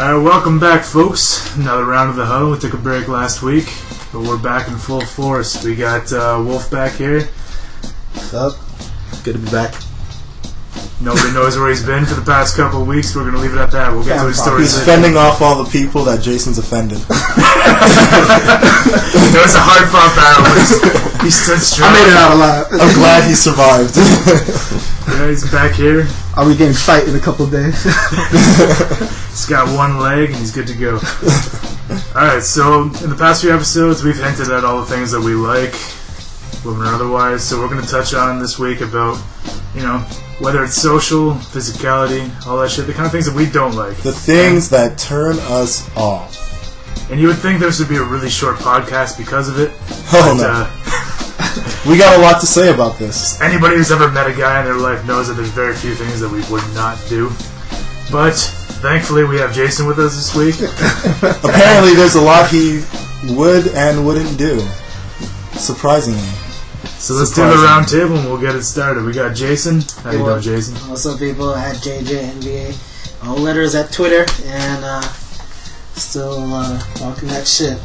Welcome back, folks. Another round of the Huddle. We took a break last week, but we're back in full force. We got Wolf back here. What's up? Good to be back. Nobody knows where he's been for the past couple of weeks. We're going to leave it at that. We'll get to his stories. He's fending off all the people that Jason's offended. It was a hard-fought battle. He stood strong. I made it out alive. I'm glad he survived. Yeah, he's back here. I'll be getting fight in a couple of days. He's got one leg and he's good to go. Alright, so in the past few episodes, we've hinted at all the things that we like, women or otherwise. So we're going to touch on this week about, whether it's social, physicality, all that shit, the kind of things that we don't like. The things that turn us off. And you would think this would be a really short podcast because of it. Oh, no. We got a lot to say about this. Anybody who's ever met a guy in their life knows that there's very few things that we would not do. But thankfully we have Jason with us this week. Apparently there's a lot he would and wouldn't do. Surprisingly. So let's do the round table and we'll get it started. We got Jason. How you doing, Jason? What's up, people? At JJNBA. All letters at Twitter. And still talking that shit.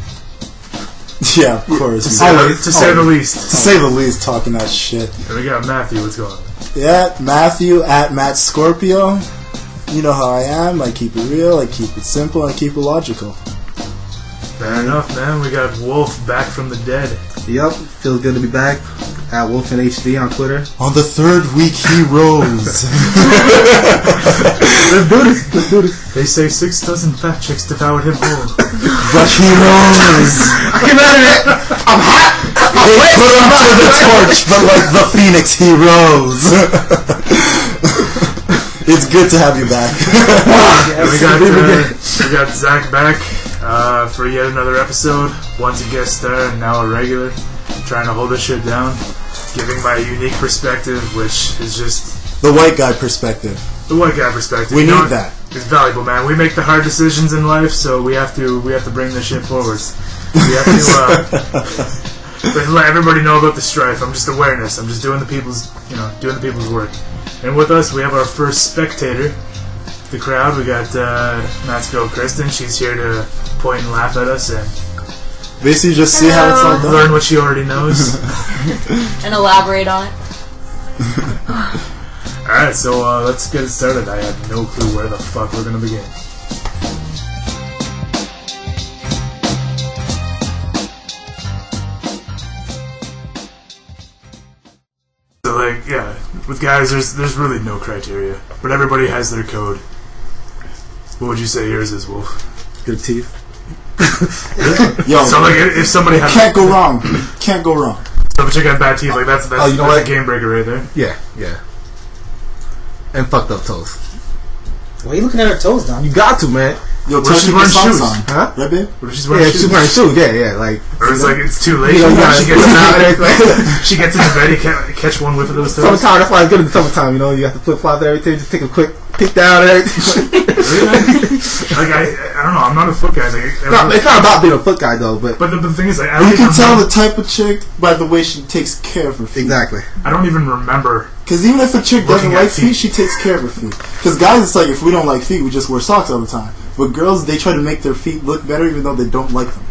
Yeah, of course. To say the least. To say the least, talking that shit. And we got Matthew. What's going on? Yeah, Matthew at Matt Scorpio. You know how I am. I keep it real, I keep it simple, I keep it logical. Fair enough, man. We got Wolf back from the dead. Yep, feels good to be back. At WolfNHD on Twitter. On the third week he rose. Let's do this. They say 6,000 fat chicks devoured him whole. But he rose. I'm hot. They put him to the torch, but like the phoenix, he rose. It's good to have you back. We got Zach back for yet another episode. Once a guest star and now a regular. Trying to hold this shit down. Giving my unique perspective, which is just... The white guy perspective. The white guy perspective. We need that. It's valuable, man. We make the hard decisions in life, so we have to bring this shit forward. We have to let everybody know about the strife. I'm just awareness. I'm just doing the people's work. And with us, we have our first spectator. The crowd. We got Matt's girl Kristen. She's here to point and laugh at us and basically just see how it's all done. Learn what she already knows. And elaborate on it. Alright, so let's get it started. I have no clue where the fuck we're going to begin. So, with guys, there's really no criteria. But everybody has their code. What would you say yours is, Wolf? Good teeth. Yo, so if somebody has can't go wrong. Can't go wrong. So if a chick had bad teeth, that's a game breaker right there. Yeah. And fucked up toes. Why are you looking at her toes, Don? You got to, man. Yo, what if she's wearing shoes? Huh? Right, babe? What if she's wearing shoes? She's wearing shoes. Yeah. Or it's it's too late. She gets into bed, you can't catch one whiff of those toes. Summertime, that's why it's good in the summertime. You have to flip flops and everything. Just take a quick peek down and everything. I don't know. I'm not a foot guy. It's not about being a foot guy though. But the thing is, you can tell the type of chick by the way she takes care of her feet. Exactly. I don't even remember. Because even if a chick doesn't like feet, she takes care of her feet. Because guys, it's like if we don't like feet, we just wear socks all the time. But girls, they try to make their feet look better even though they don't like them.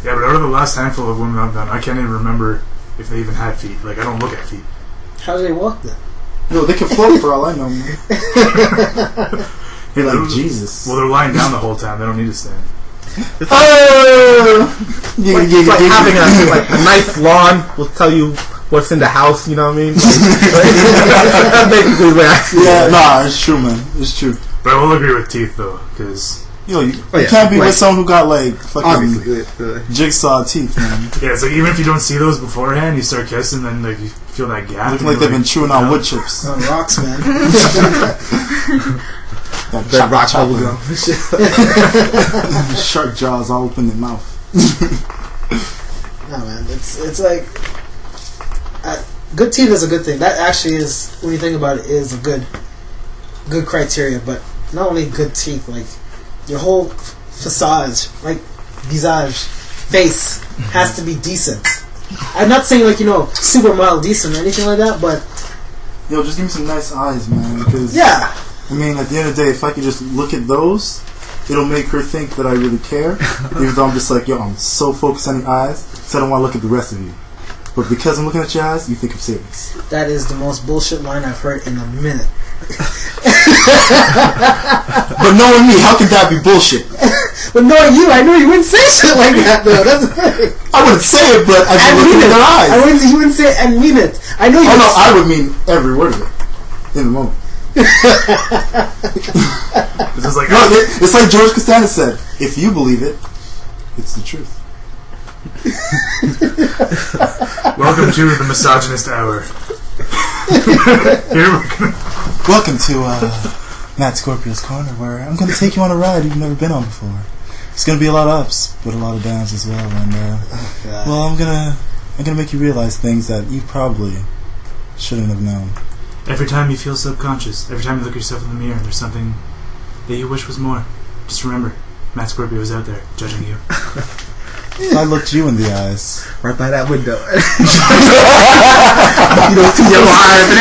Yeah, but out of the last handful of women I've done, I can't even remember if they even had feet. I don't look at feet. How do they walk then? No, they can float for all I know, man. You're like, Jesus. Well, they're lying down the whole time. They don't need to stand. It's like having a nice lawn will tell you what's in the house, you know what I mean? That's basically what I see. Yeah, nah, it's true, man. It's true. But I will agree with teeth, though, because... you can't be with someone who got, fucking jigsaw teeth, man. Yeah, it's even if you don't see those beforehand, you start kissing, then, you feel that gap. Looking like they've been chewing on wood chips. On rocks, man. That rock bubble gum. Shark jaws all open their mouth. No, man. It's like... good teeth is a good thing. That actually is, when you think about it, is a good criteria. But not only good teeth, your whole visage, face has to be decent. I'm not saying super mild decent or anything like that, but yo, just give me some nice eyes, man. Because yeah, I mean, at the end of the day, if I could just look at those, it'll make her think that I really care, even though I'm just like, yo, I'm so focused on your eyes, so I don't want to look at the rest of you. But because I'm looking at your eyes, you think I'm serious. That is the most bullshit line I've heard in a minute. But knowing me, how can that be bullshit? But knowing you, I know you wouldn't say shit like that, though. That's the thing. I wouldn't say it, but I'd be looking in their eyes. You wouldn't say it and mean it. I know you. Oh no, I would mean every word of it in the moment. It's just like, no, it's like George Costanza said: if you believe it, it's the truth. welcome to the misogynist hour. Here we're gonna... Welcome to Matt Scorpio's Corner, where I'm going to take you on a ride you've never been on before. It's going to be a lot of ups, but a lot of downs as well. And well, I'm gonna make you realize things that you probably shouldn't have known. Every time you feel subconscious, every time you look at yourself in the mirror and there's something that you wish was more, just remember, Matt Scorpio is out there judging you. I looked you in the eyes. Right by that window. You don't see your eyes.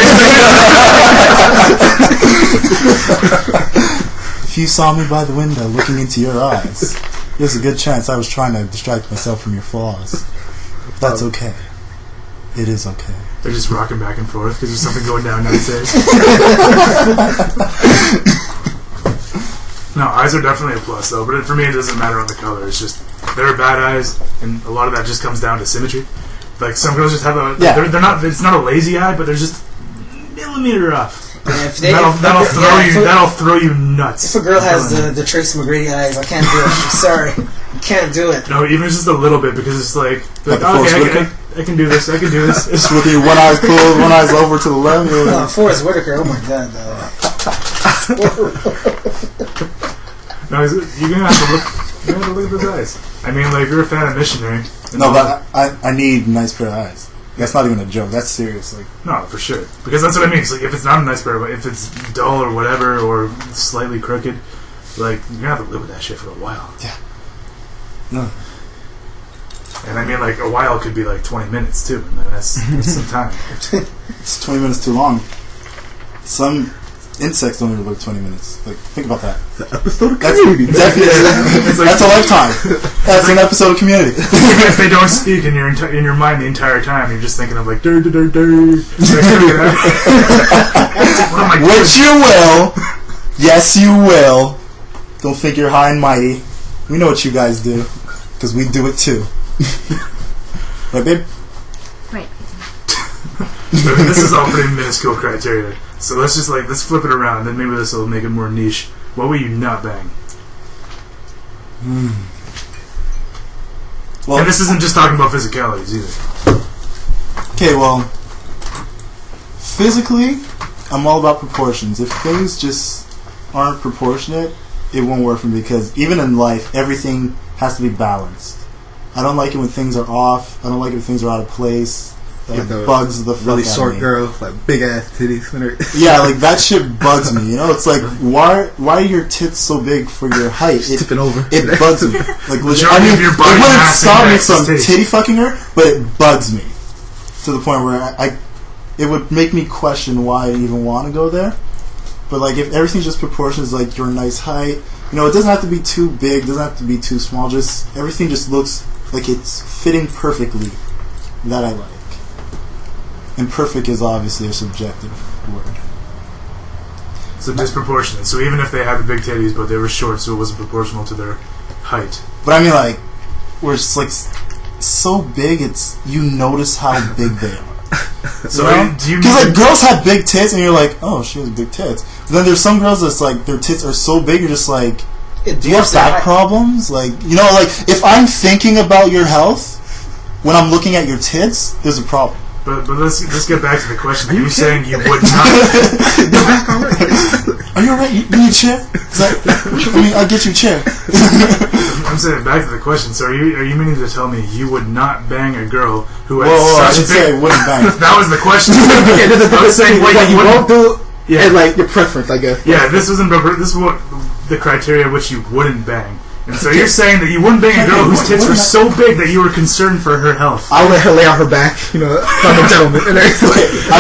If you saw me by the window looking into your eyes, there's a good chance I was trying to distract myself from your flaws. That's okay. It is okay. They're just rocking back and forth because there's something going down downstairs. No, eyes are definitely a plus, though. But for me, it doesn't matter on the color. It's just there are bad eyes, and a lot of that just comes down to symmetry. Like some girls just have a. Yeah. They're not. It's not a lazy eye, but they're just a millimeter off. That'll throw you nuts. If a girl has the Tracy McGrady eyes, I can't do it. I'm sorry, I can't do it. No, even just a little bit, because it's like okay, I can do this. I can do this. It's with your one eye closed, one eye's over to the left. Forrest Whitaker. Oh my god, though. No, you're gonna have to look. You're gonna have to look at those eyes. I mean, like, if you're a fan of Missionary. No, but I need a nice pair of eyes. That's not even a joke. That's serious. Like, no, for sure. Because that's what I mean. It's like, if it's not a nice pair, but if it's dull or whatever, or slightly crooked, like, you're gonna have to live with that shit for a while. Yeah. No. And I mean, like, a while could be like 20 minutes too, and that's some time. It's 20 minutes too long. Some insects don't even live 20 minutes. Like, think about that. It's an episode of That's Community. that's a lifetime. That's an episode of Community. If they don't speak in your mind the entire time, you're just thinking of like dur dur dur dur. Which you will. Yes, you will. Don't think you're high and mighty. We know what you guys do, because we do it too. Right, babe? Right. This is all pretty minuscule criteria. So let's flip it around, then maybe this will make it more niche. What will you not bang? Well, and this isn't just talking about physicalities either. Okay, well, physically, I'm all about proportions. If things just aren't proportionate, it won't work for me, because even in life, everything has to be balanced. I don't like it when things are off. I don't like it when things are out of place. It bugs the fuck really out short of me. girl, like big ass titties. Yeah, like that shit bugs me. You know, it's like why are your tits so big for your height? Tipping over. It bugs me. Like legit, I mean, it wouldn't stop me from titty fucking her, but it bugs me to the point where it would make me question why I even want to go there. But like, if everything's just proportions, like you're a nice height, you know, it doesn't have to be too big, doesn't have to be too small. Just everything just looks like it's fitting perfectly. That I like. And perfect is obviously a subjective word. So disproportionate. So even if they had the big titties, but they were short, so it wasn't proportional to their height. But I mean, like, where it's like so big, it's you notice how big they are. So do you? Because like girls have big tits, and you're like, oh, she has big tits. But then there's some girls that's like their tits are so big, you're just like, do you have back problems? Like, you know, like if I'm thinking about your health when I'm looking at your tits, there's a problem. But let's get back to the question. Are you saying you would not? Are you alright? You need a chair? I'll get you a chair. I'm saying back to the question. So are you meaning to tell me you would not bang a girl who has I such didn't say I wouldn't bang. That was the question. I was saying what you won't do, yeah, and like your preference, I guess. Yeah, this is what the criteria which you wouldn't bang. And so you're saying that you wouldn't bang a girl whose tits were so big that you were concerned for her health. I'll let her lay on her back, I'm a gentleman. I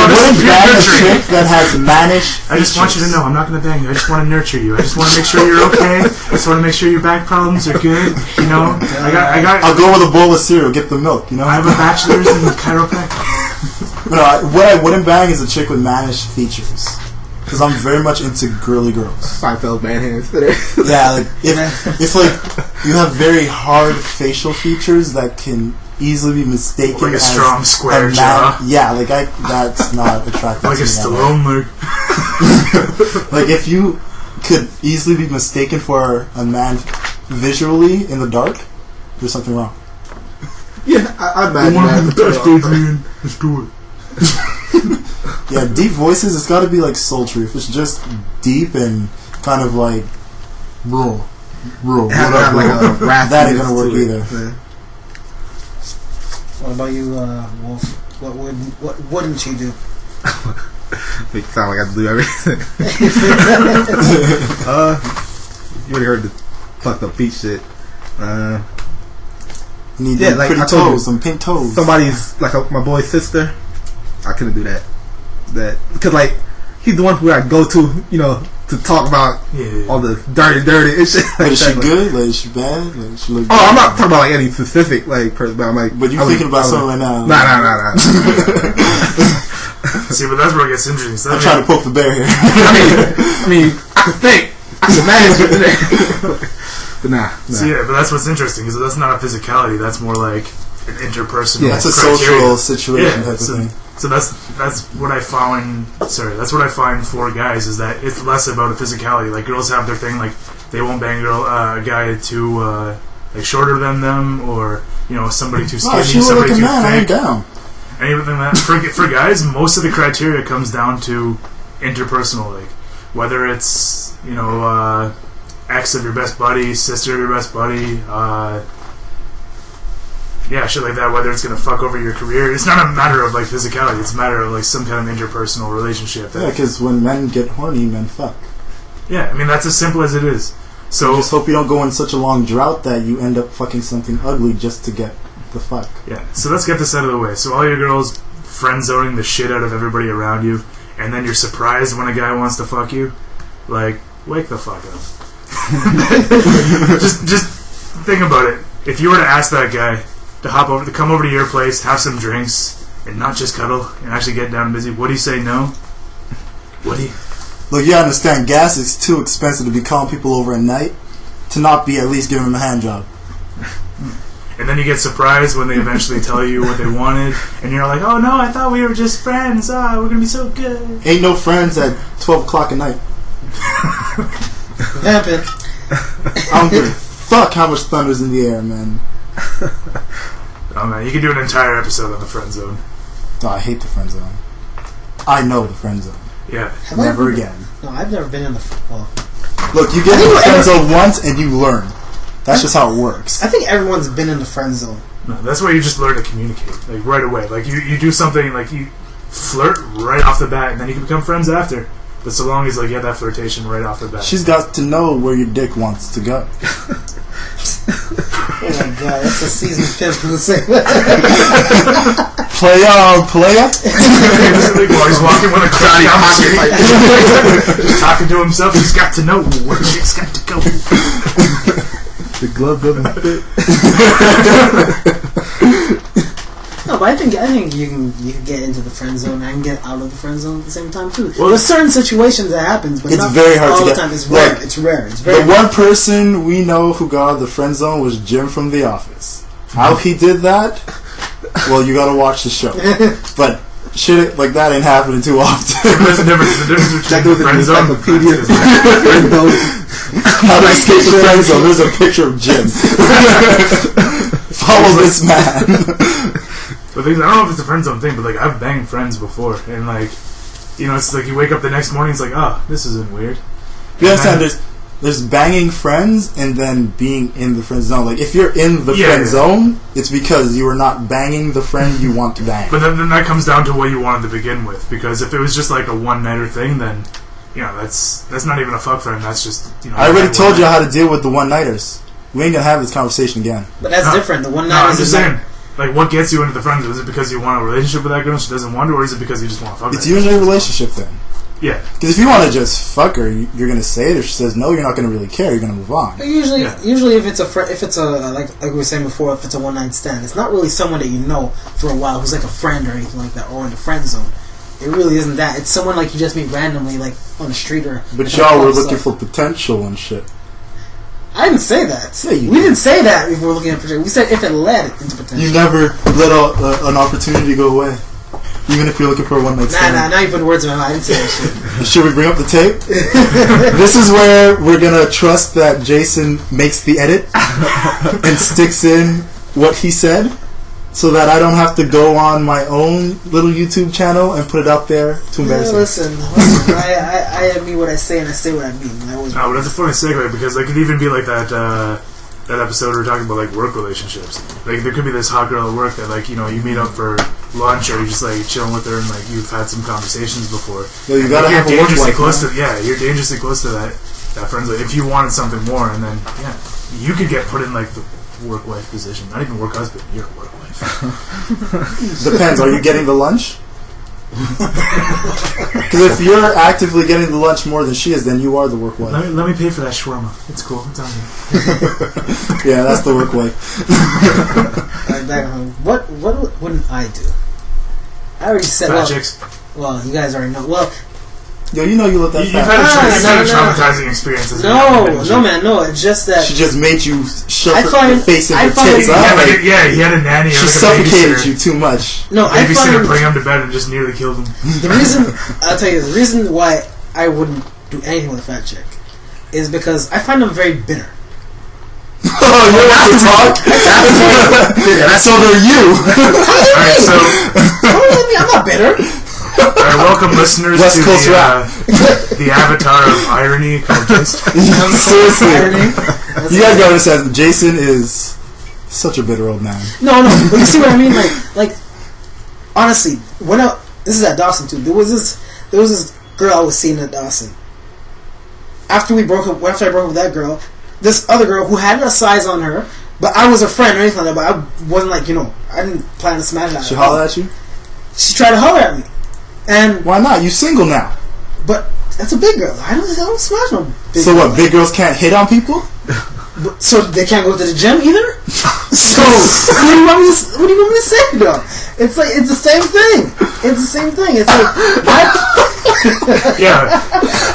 wouldn't bang a chick that has mannish features. I just want you to know, I'm not going to bang you. I just want to nurture you. I just want to make sure you're okay. I just want to make sure your back problems are good. I'll go with a bowl of cereal, get the milk. I have a bachelor's in chiropractic. No, what I wouldn't bang is a chick with mannish features. Because I'm very much into girly girls. Seinfeld man hands. Yeah, like if like you have very hard facial features that can easily be mistaken like a as strong square jaw. Yeah, like that's not attractive. Like a Stallone leg. Like if you could easily be mistaken for a man visually in the dark, there's something wrong. Yeah, I imagine One of the best Adrian. Let's do it. Yeah, deep voices, it's gotta be like sultry. If it's just deep and kind of like bro, what up, bro? That ain't gonna work either. Yeah. What about you, Wolf? What wouldn't you do? Make it sound like I do everything. You already heard the fucked up feet shit. You need like pretty I told toes, some pink toes. Somebody's like my boy's sister. I couldn't do that. Because like he's the one who I go to, to talk about all the dirty and shit. Like is she good? Like is she bad? Like she look good? I'm not talking about like any specific person, but I'm like. But you're thinking about something right now. Nah. See, but that's where it gets interesting. So I'm trying to poke the bear here. I mean, I can think, I can manage, but nah. See, yeah, but that's what's interesting because that's not a physicality. That's more like an interpersonal. That's a criteria. social situation type of thing. So that's what I found. Sorry, that's what I find for guys is that it's less about a physicality. Like girls have their thing, like they won't bang a guy too like shorter than them, or somebody too skinny, somebody too thick. I ain't down. Anything that for guys, most of the criteria comes down to interpersonal, like whether it's ex of your best buddy, sister of your best buddy. Yeah, shit like that, whether it's going to fuck over your career. It's not a matter of, like, physicality. It's a matter of, like, some kind of interpersonal relationship. Yeah, because when men get horny, men fuck. Yeah, I mean, that's as simple as it is. So I just hope you don't go in such a long drought that you end up fucking something ugly just to get the fuck. Yeah, so let's get this out of the way. So all your girls friend-zoning the shit out of everybody around you, and then you're surprised when a guy wants to fuck you. Like, wake the fuck up. Just think about it. If you were to ask that guy to come over to your place, have some drinks, and not just cuddle, and actually get down and busy, would he say no? Would he? Look, you understand, gas is too expensive to be calling people over at night to not be at least giving them a hand job. And then you get surprised when they eventually tell you what they wanted, and you're like, oh no, I thought we were just friends, we're gonna be so good. Ain't no friends at 12 o'clock at night. Happen. I don't give a fuck how much thunder's in the air, man. Oh man, you could do an entire episode on the friend zone. Oh, I hate the friend zone. I know the friend zone. Yeah. Never again. No, I've never been in the... Well, look, you get in the friend zone once and you learn. That's just how it works. I think everyone's been in the friend zone. No, that's why you just learn to communicate, like right away. Like you do something, like you flirt right off the bat, and then you can become friends after. But so long as like you have that flirtation right off the bat. She's got to know where your dick wants to go. Oh my god, that's a seasoned pimp from the same. Play on, player. While he's walking with a crowd down the street, just talking to himself. He's got to know where shit's got to go. The glove doesn't fit. No, but I think you can get into the friend zone and get out of the friend zone at the same time too. Well, there's certain situations that happens, but it's not very hard all to the get. time. It's rare. Like, it's rare. It's very the one person we know who got out of the friend zone was Jim from The Office. How he did that? Well, you gotta watch the show. But shit like that ain't happening too often. There's a difference. The difference between the friend zone and How to escape the friend zone. There's a picture of Jim. Follow this man. But I don't know if it's a friend zone thing, but like I've banged friends before, and like it's like you wake up the next morning, it's like, oh, this isn't weird. You understand? There's banging friends and then being in the friend zone. Like if you're in the friend zone, it's because you are not banging the friend you want to bang. But then that comes down to what you wanted to begin with. Because if it was just like a one-nighter thing, then that's not even a fuck friend. That's just I already told you how to deal with the one-nighters. we ain't gonna have this conversation again. But that's different. The one night. No, I'm just saying. Like, what gets you into the friend zone? Is it because you want a relationship with that girl and she doesn't want to, or is it because you just want to fuck her? It's usually a relationship thing. Yeah. Because if you want to just fuck her, you're gonna say it. If she says no, you're not gonna really care. You're gonna move on. But usually if it's like we were saying before, if it's a one night stand, it's not really someone that you know for a while who's like a friend or anything like that, or in the friend zone. It really isn't that. It's someone like you just meet randomly, like on the street or. But y'all were looking for potential and shit. I didn't say that. Yeah, we didn't say that if we were looking at potential. We said if it led into potential. You never let an opportunity go away. Even if you're looking for a one night stand. Now you put words in my mouth. I didn't say that shit. Should we bring up the tape? This is where we're gonna trust that Jason makes the edit and sticks in what he said, so that I don't have to go on my own little YouTube channel and put it out there to embarrass me. Listen. I mean what I say and I say what I mean. But that's a funny segue because it could even be like that episode we were talking about, like, work relationships. Like, there could be this hot girl at work that, like, you know, you meet up for lunch or you're just, like, chilling with her and, like, you've had some conversations before. Yeah, you gotta have a work life. You're dangerously close to that friend's life. If you wanted something more, and then, you could get put in, like, the work-wife position. Not even work-husband, you're a work-wife. Depends. Are you getting the lunch? Because if you're actively getting the lunch more than she is, then you are the work wife. Let me pay for that shawarma. It's cool. It's on me. Yeah, that's the work wife. What wouldn't I do? I already said. Fat chicks. Well, you guys already know. Well, yo, you know you look that You've had a traumatizing experience. No, man, no. It's just that she just made you shove your face in her tits. He had a nanny. She suffocated you too much. No, babysitter bring him to bed and just nearly killed him. I'll tell you, the reason why I wouldn't do anything with a fat chick is because I find them very bitter. Oh, you want to talk? So they're you. Alright, so I'm not bitter. Alright, welcome listeners West to Coast the avatar of irony called Jason. Seriously, you guys gotta understand, Jason is such a bitter old man. No, but you see what I mean? Like honestly, this is at Dawson too. There was this girl I was seeing at Dawson. After I broke up with that girl, this other girl who had a size on her, but I was a friend or anything like that, but I wasn't like, I didn't plan to smash that. She hollered at you? She tried to holler at me. And why not? You single now. But that's a big girl. I don't smash no big So girl. what, big girls can't hit on people? So they can't go to the gym either? So what do you want me to say though? It's like it's the same thing. It's like what? Yeah.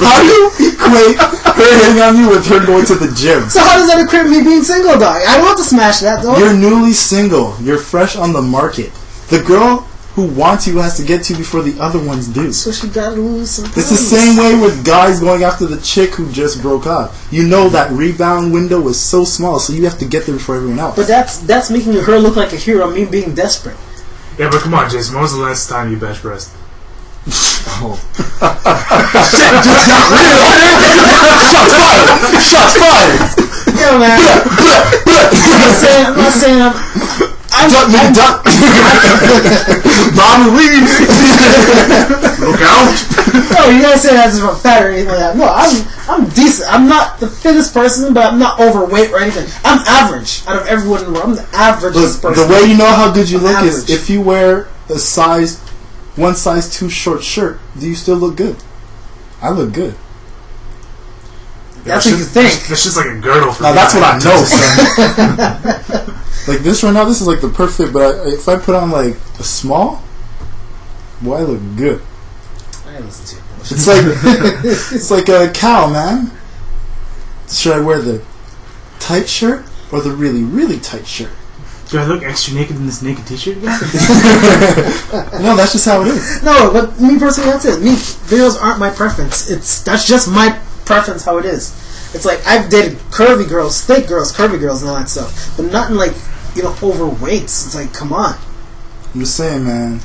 How do you equate her hitting on you with her going to the gym? So how does that equate me being single, dog? I don't want to smash that, though. You're newly single. You're fresh on the market. The girl who wants you has to get to you before the other ones do. So she gotta lose some It's the same way with guys going after the chick who just broke up. You know that rebound window is so small, so you have to get there before everyone else. But that's making her look like a hero, me being desperate. Yeah, but come on, Jason. When was the last time you bench pressed? Oh. Shit, just got real. Shots fired. Yeah, man. I'm not saying I'm duck. Mommy, leave. Look out. No, you gotta say that's for fat or anything like that. No, I'm decent. I'm not the fittest person, but I'm not overweight or anything. I'm average out of everyone in the world. I'm the average person. The way you know how good you look is if you wear one size too short shirt, do you still look good? I look good. That's what you think. That's just like a girdle for me. That's what I know, son. Like this right now, this is like the perfect. But if I put on like a small, boy, I look good. I listen to you. It's like a cow, man. Should I wear the tight shirt or the really, really tight shirt? Do I look extra naked in this naked t-shirt again? No, that's just how it is. No, but me personally, that's it. Videos aren't my preference. That's just my preference how it is. It's like I've dated curvy girls, thick girls, curvy girls, and all that stuff, but nothing like overweights. It's like, come on. I'm just saying, man.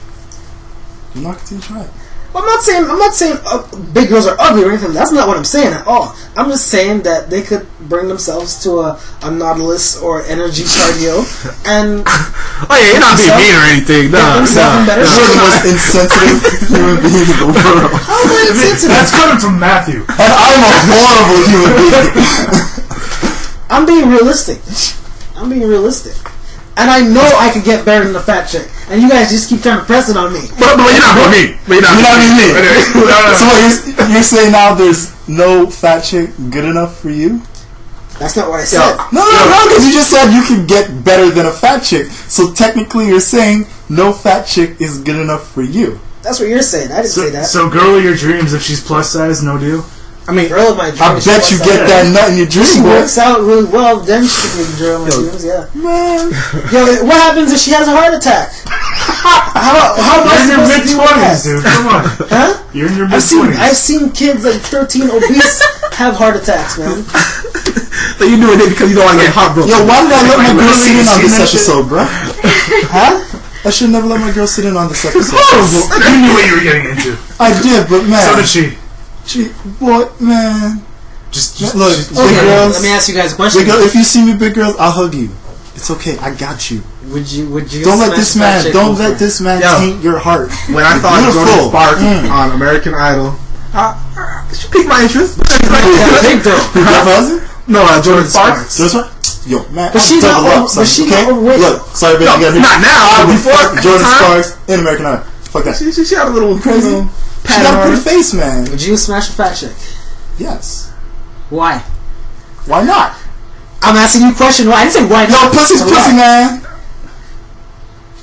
You're not going to try it. Well, I'm not saying big girls are ugly or anything. That's not what I'm saying at all. I'm just saying that they could bring themselves to a Nautilus or energy cardio and. Oh yeah, you're not being mean or anything. No. You're the most insensitive human being in the world. How am I insensitive? That's coming from Matthew. And I'm a horrible human being. I'm being realistic. And I know I could get better than a fat chick. And you guys just keep trying to press it on me. But you're not with me. You're not with me. So what, you're saying now there's no fat chick good enough for you? That's not what I said. No, because you just said you can get better than a fat chick. So technically you're saying no fat chick is good enough for you. That's what you're saying. I didn't say that. So girl of your dreams, if she's plus size, no deal? I mean, girl of my dreams. I bet you get that nut in your dream. She works out really well, then she can be a girl of my dreams, yeah. Man. Yo, what happens if she has a heart attack? How You're in your mid-20s, dude. Come on. Huh? You're in your mid-20s. I've seen kids like 13 obese have heart attacks, man. So you doing it because you don't want to get heartbroken. Yo, why did I let my girl sit in on this episode, bro? Huh? I should never let my girl sit in on this episode. You knew what you were getting into. I did, but man. So did she. What, man? Just look, big girls. Let me ask you guys a question. If you see me, big girls, I'll hug you. It's okay. I got you. Would you? Don't let this man taint your heart. When I thought Jordan Sparks on American Idol, she piqued my interest. Big girl. No, Jordan Sparks. Yo, man, but she's not overweight. Look, sorry, baby. No, not now. Before Jordan Sparks in American Idol. Fuck that. She had a little crazy. She got a pretty face, man. Would you smash a fat chick? Yes. Why? Why not? I'm asking you a question. Why? I didn't say why not. Yo, pussy's pussy, man.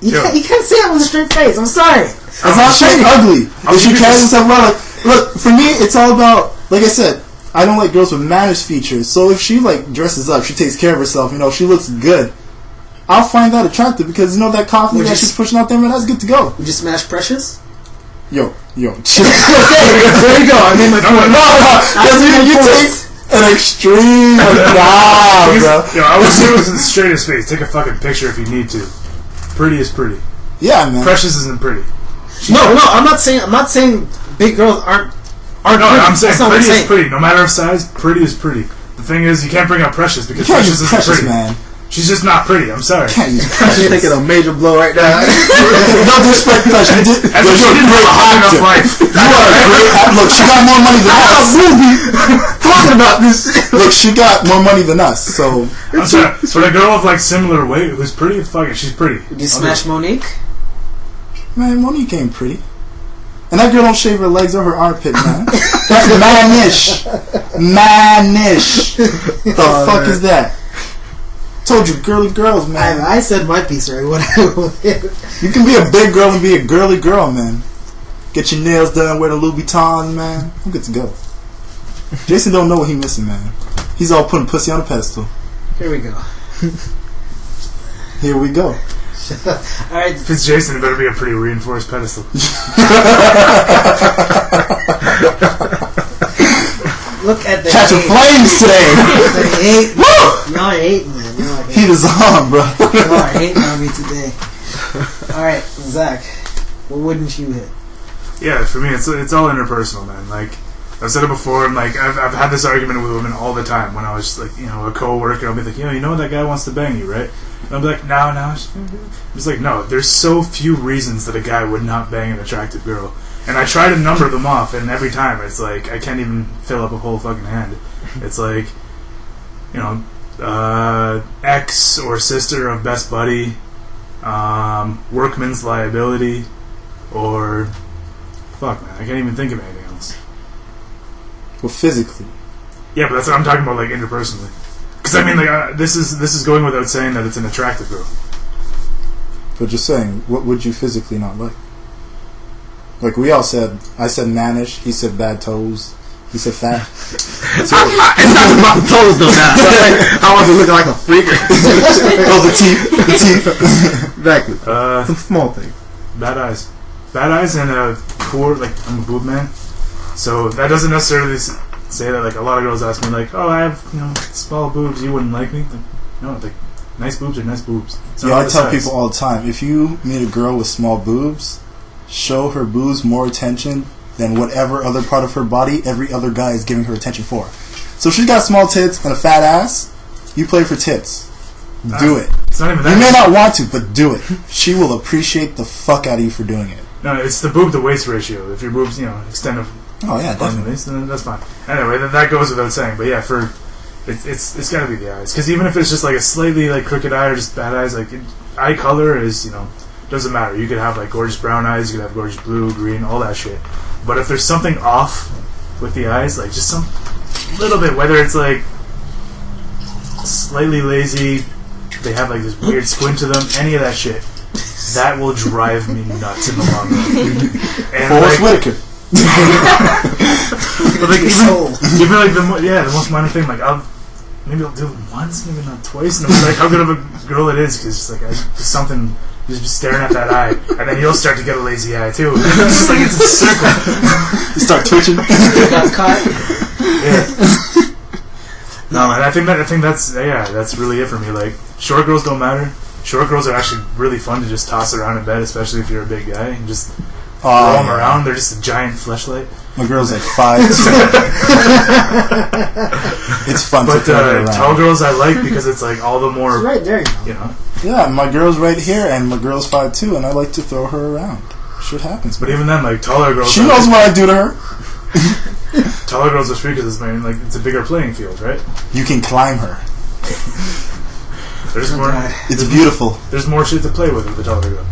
You can't say that with a straight face. I'm sorry. It's not straight ugly. If she carries herself well, look, for me, it's all about, like I said, I don't like girls with manners features. So if she like dresses up, she takes care of herself, she looks good, I'll find that attractive because that confidence that she's pushing out there, man, that's good to go. Would you smash Precious? Yo. Okay, there you go. I made my point. No, you take an extreme. Nah, bro. Yo, I would say it was in the straightest face. Take a fucking picture if you need to. Pretty is pretty. Yeah, man. Precious isn't pretty. No, I'm not saying big girls aren't no, pretty. I'm saying pretty is pretty. No matter of size, pretty is pretty. The thing is, you can't bring up Precious because Precious isn't pretty. Man. She's just not pretty. I'm sorry. She's taking a major blow right now. No disrespect, Precious. You're a great actor. You are a great actor. Look, she got more money than us. Talking about this. Look, she got more money than us. So I'm sorry. For a girl of similar weight who's pretty, fucking, she's pretty. Would you smash Monique? Man, Monique ain't pretty. And that girl don't shave her legs or her armpit, man. That's mannish. Mannish. The fuck is that? Told you, girly girls, man. I said my piece, right? Whatever. You can be a big girl and be a girly girl, man. Get your nails done, wear the Louis Vuittons, man. I'm good to go. Jason don't know what he missing, man. He's all putting pussy on a pedestal. Here we go. Here we go. Alright. If it's Jason, it better be a pretty reinforced pedestal. Look at the catching flames today. Y'all are hating, man. Heat is on, bro. Y'all are hating on me today. Alright, Zach, what wouldn't you hit? Yeah, for me, it's all interpersonal, man. I've said it before, and I've had this argument with women all the time. When I was a coworker, I'll be like, you know that guy wants to bang you, right? And I'll be like, no. It's like, no. There's so few reasons that a guy would not bang an attractive girl, and I try to number them off, and every time it's like I can't even fill up a whole fucking hand. It's like, ex or sister of best buddy, workman's liability, or fuck, man, I can't even think of anything else. Well, physically. Yeah, but that's what I'm talking about, interpersonally. Because I mean, this is going without saying that it's an attractive girl. But just saying, what would you physically not like? Like we all said, I said mannish, he said bad toes, he said fat. It's not about the toes though now. I wasn't looking like a freak. Oh, the teeth. Exactly. Some small things. Bad eyes and a poor, I'm a boob man. So that doesn't necessarily say that, a lot of girls ask me, oh, I have, small boobs, you wouldn't like me? No, nice boobs are nice boobs. Yeah, I tell people all the time, if you meet a girl with small boobs, show her boobs more attention than whatever other part of her body every other guy is giving her attention for. So if she's got small tits and a fat ass, you play for tits. Do it. It's not even that. You may not want to, but do it. She will appreciate the fuck out of you for doing it. No, it's the boob to waist ratio. If your boobs, extend Oh yeah, definitely. Then that's fine. Anyway, that goes without saying. But yeah, for it's gotta be the eyes. Because even if it's just like a slightly like crooked eye or just bad eyes, like eye color is, doesn't matter. You could have like gorgeous brown eyes, you could have gorgeous blue, green, all that shit. But if there's something off with the eyes, like just some little bit, whether it's like slightly lazy, they have like this weird squint to them, any of that shit, that will drive me nuts in the long run. And Forrest Whitaker. But like even like the most minor thing, like maybe I'll do it once, maybe not twice, and I'm like how good of a girl it is, because like just something, just staring at that eye, and then you'll start to get a lazy eye too. It's just like it's a circle. You start twitching. Got caught. Yeah. No, man, I think that's really it for me. Like, short girls don't matter. Short girls are actually really fun to just toss around in bed, especially if you're a big guy, and just throw them around. They're just a giant fleshlight. My girl's like 5'2". It's fun to throw her around. Tall girls I like because it's like all the more. She's right there, Yeah, my girl's right here, and my girl's 5'2", and I like to throw her around. Shit happens. But even then, like taller girls. She knows what I do to her. Taller girls are sweet because it's a bigger playing field, right? You can climb her. There's more. It's beautiful. There's more shit to play with the taller girl.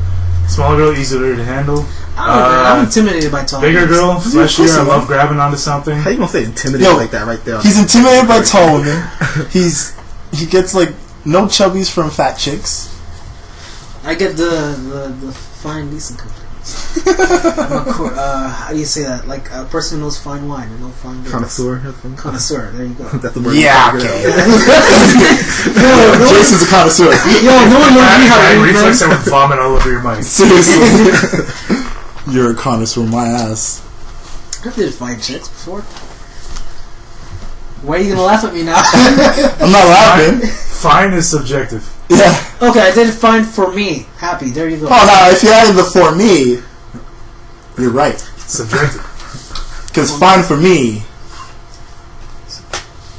Smaller girl, easier to handle. I'm intimidated by tall bigger girl, fleshier. I love grabbing onto something. How you gonna say intimidated like that right there? He's intimidated by tall women. He gets like no chubbies from fat chicks. I get the fine, decent compliments. How do you say that? Like a person who knows fine wine and no fine girls. Connoisseur. There you go. That's the word. Yeah. Okay. Jason's a connoisseur. Yo, no one knows me how to read. Reflex that would vomit all over your mic. Seriously. You're a connoisseur, my ass. I've did fine chicks before. Why are you gonna laugh at me now? I'm not laughing. Fine is subjective. Yeah. Okay, I did it fine for me. Happy. There you go. Oh no, if you added the for me, you're right. Subjective. Because fine for me.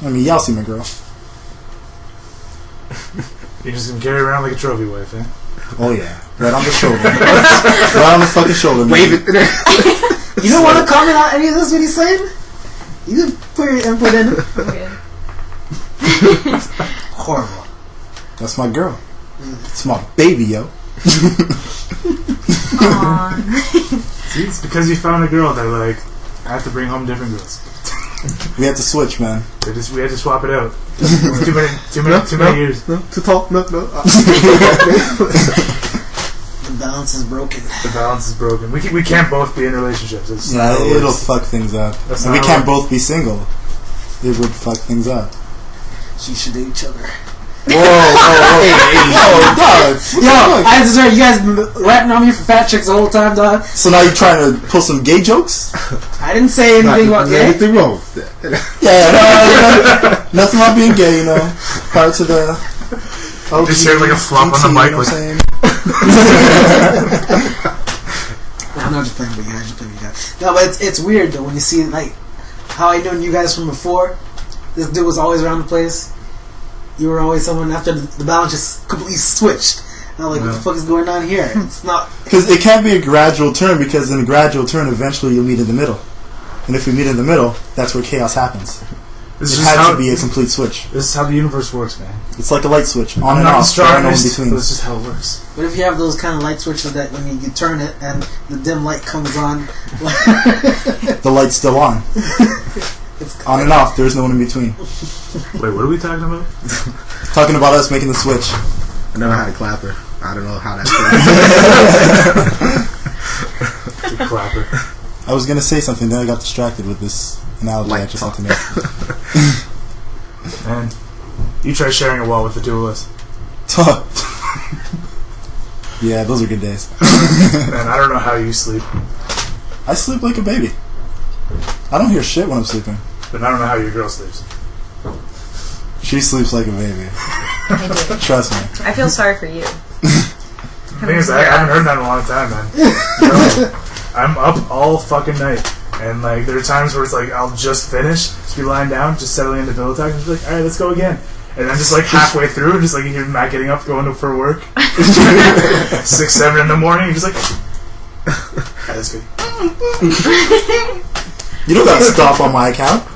I mean, y'all see my girl. You're just gonna carry her around like a trophy wife, eh? Oh yeah, right on the shoulder. Right on the fucking shoulder. Wave it. You don't want to comment on any of this? What he's saying? You can put your input in. Horrible. That's my girl. It's my baby, yo. Aww. See, it's because you found a girl that like I have to bring home different girls. We have to switch, man. We had to swap it out. Too many years. No, too tall. No. The balance is broken. The balance is broken. We can't both be in relationships. It'll fuck things up. And we can't both be single. It would fuck things up. She should date each other. Whoa, dog. Yo, I deserve you guys ratting on me for fat chicks the whole time, dog. So now you're trying to pull some gay jokes? I didn't say anything about gay. Anything wrong with that? Yeah, no, nothing about being gay, Part to the. Just hear like a flop on the mic. I'm not just playing with you guys. No, but it's weird though when you see like how I known you guys from before. This dude was always around the place. You were always someone after the balance just completely switched. And I'm like, what the fuck is going on here? It's not because it can't be a gradual turn. Because in a gradual turn, eventually you'll meet in the middle. And if we meet in the middle, that's where chaos happens. It has to be a complete switch. This is how the universe works, man. It's like a light switch, on and not off, and in between. This is how it works. But if you have those kind of light switches that when you turn it and the dim light comes on, the light's still on. it's on and off. There's no one in between. Wait, what are we talking about? Talking about us making the switch. I never had a clapper. I don't know how that's Good clapper. I was gonna say something, then I got distracted with this analogy I just had to make. Man, you try sharing a wall with the two of us. Yeah, those are good days. Man, I don't know how you sleep. I sleep like a baby. I don't hear shit when I'm sleeping. But I don't know how your girl sleeps. She sleeps like a baby. Trust me. I feel sorry for you. The thing is, I haven't heard that in a long time, man. I'm up all fucking night. And like there are times where it's like I'll just finish, just be lying down, just settling into pillow talk, and just be like, alright, let's go again. And then just like halfway through, just like you hear Matt getting up, going for work. 6, 7 in the morning, you're just like that's good. You don't gotta stop on my account.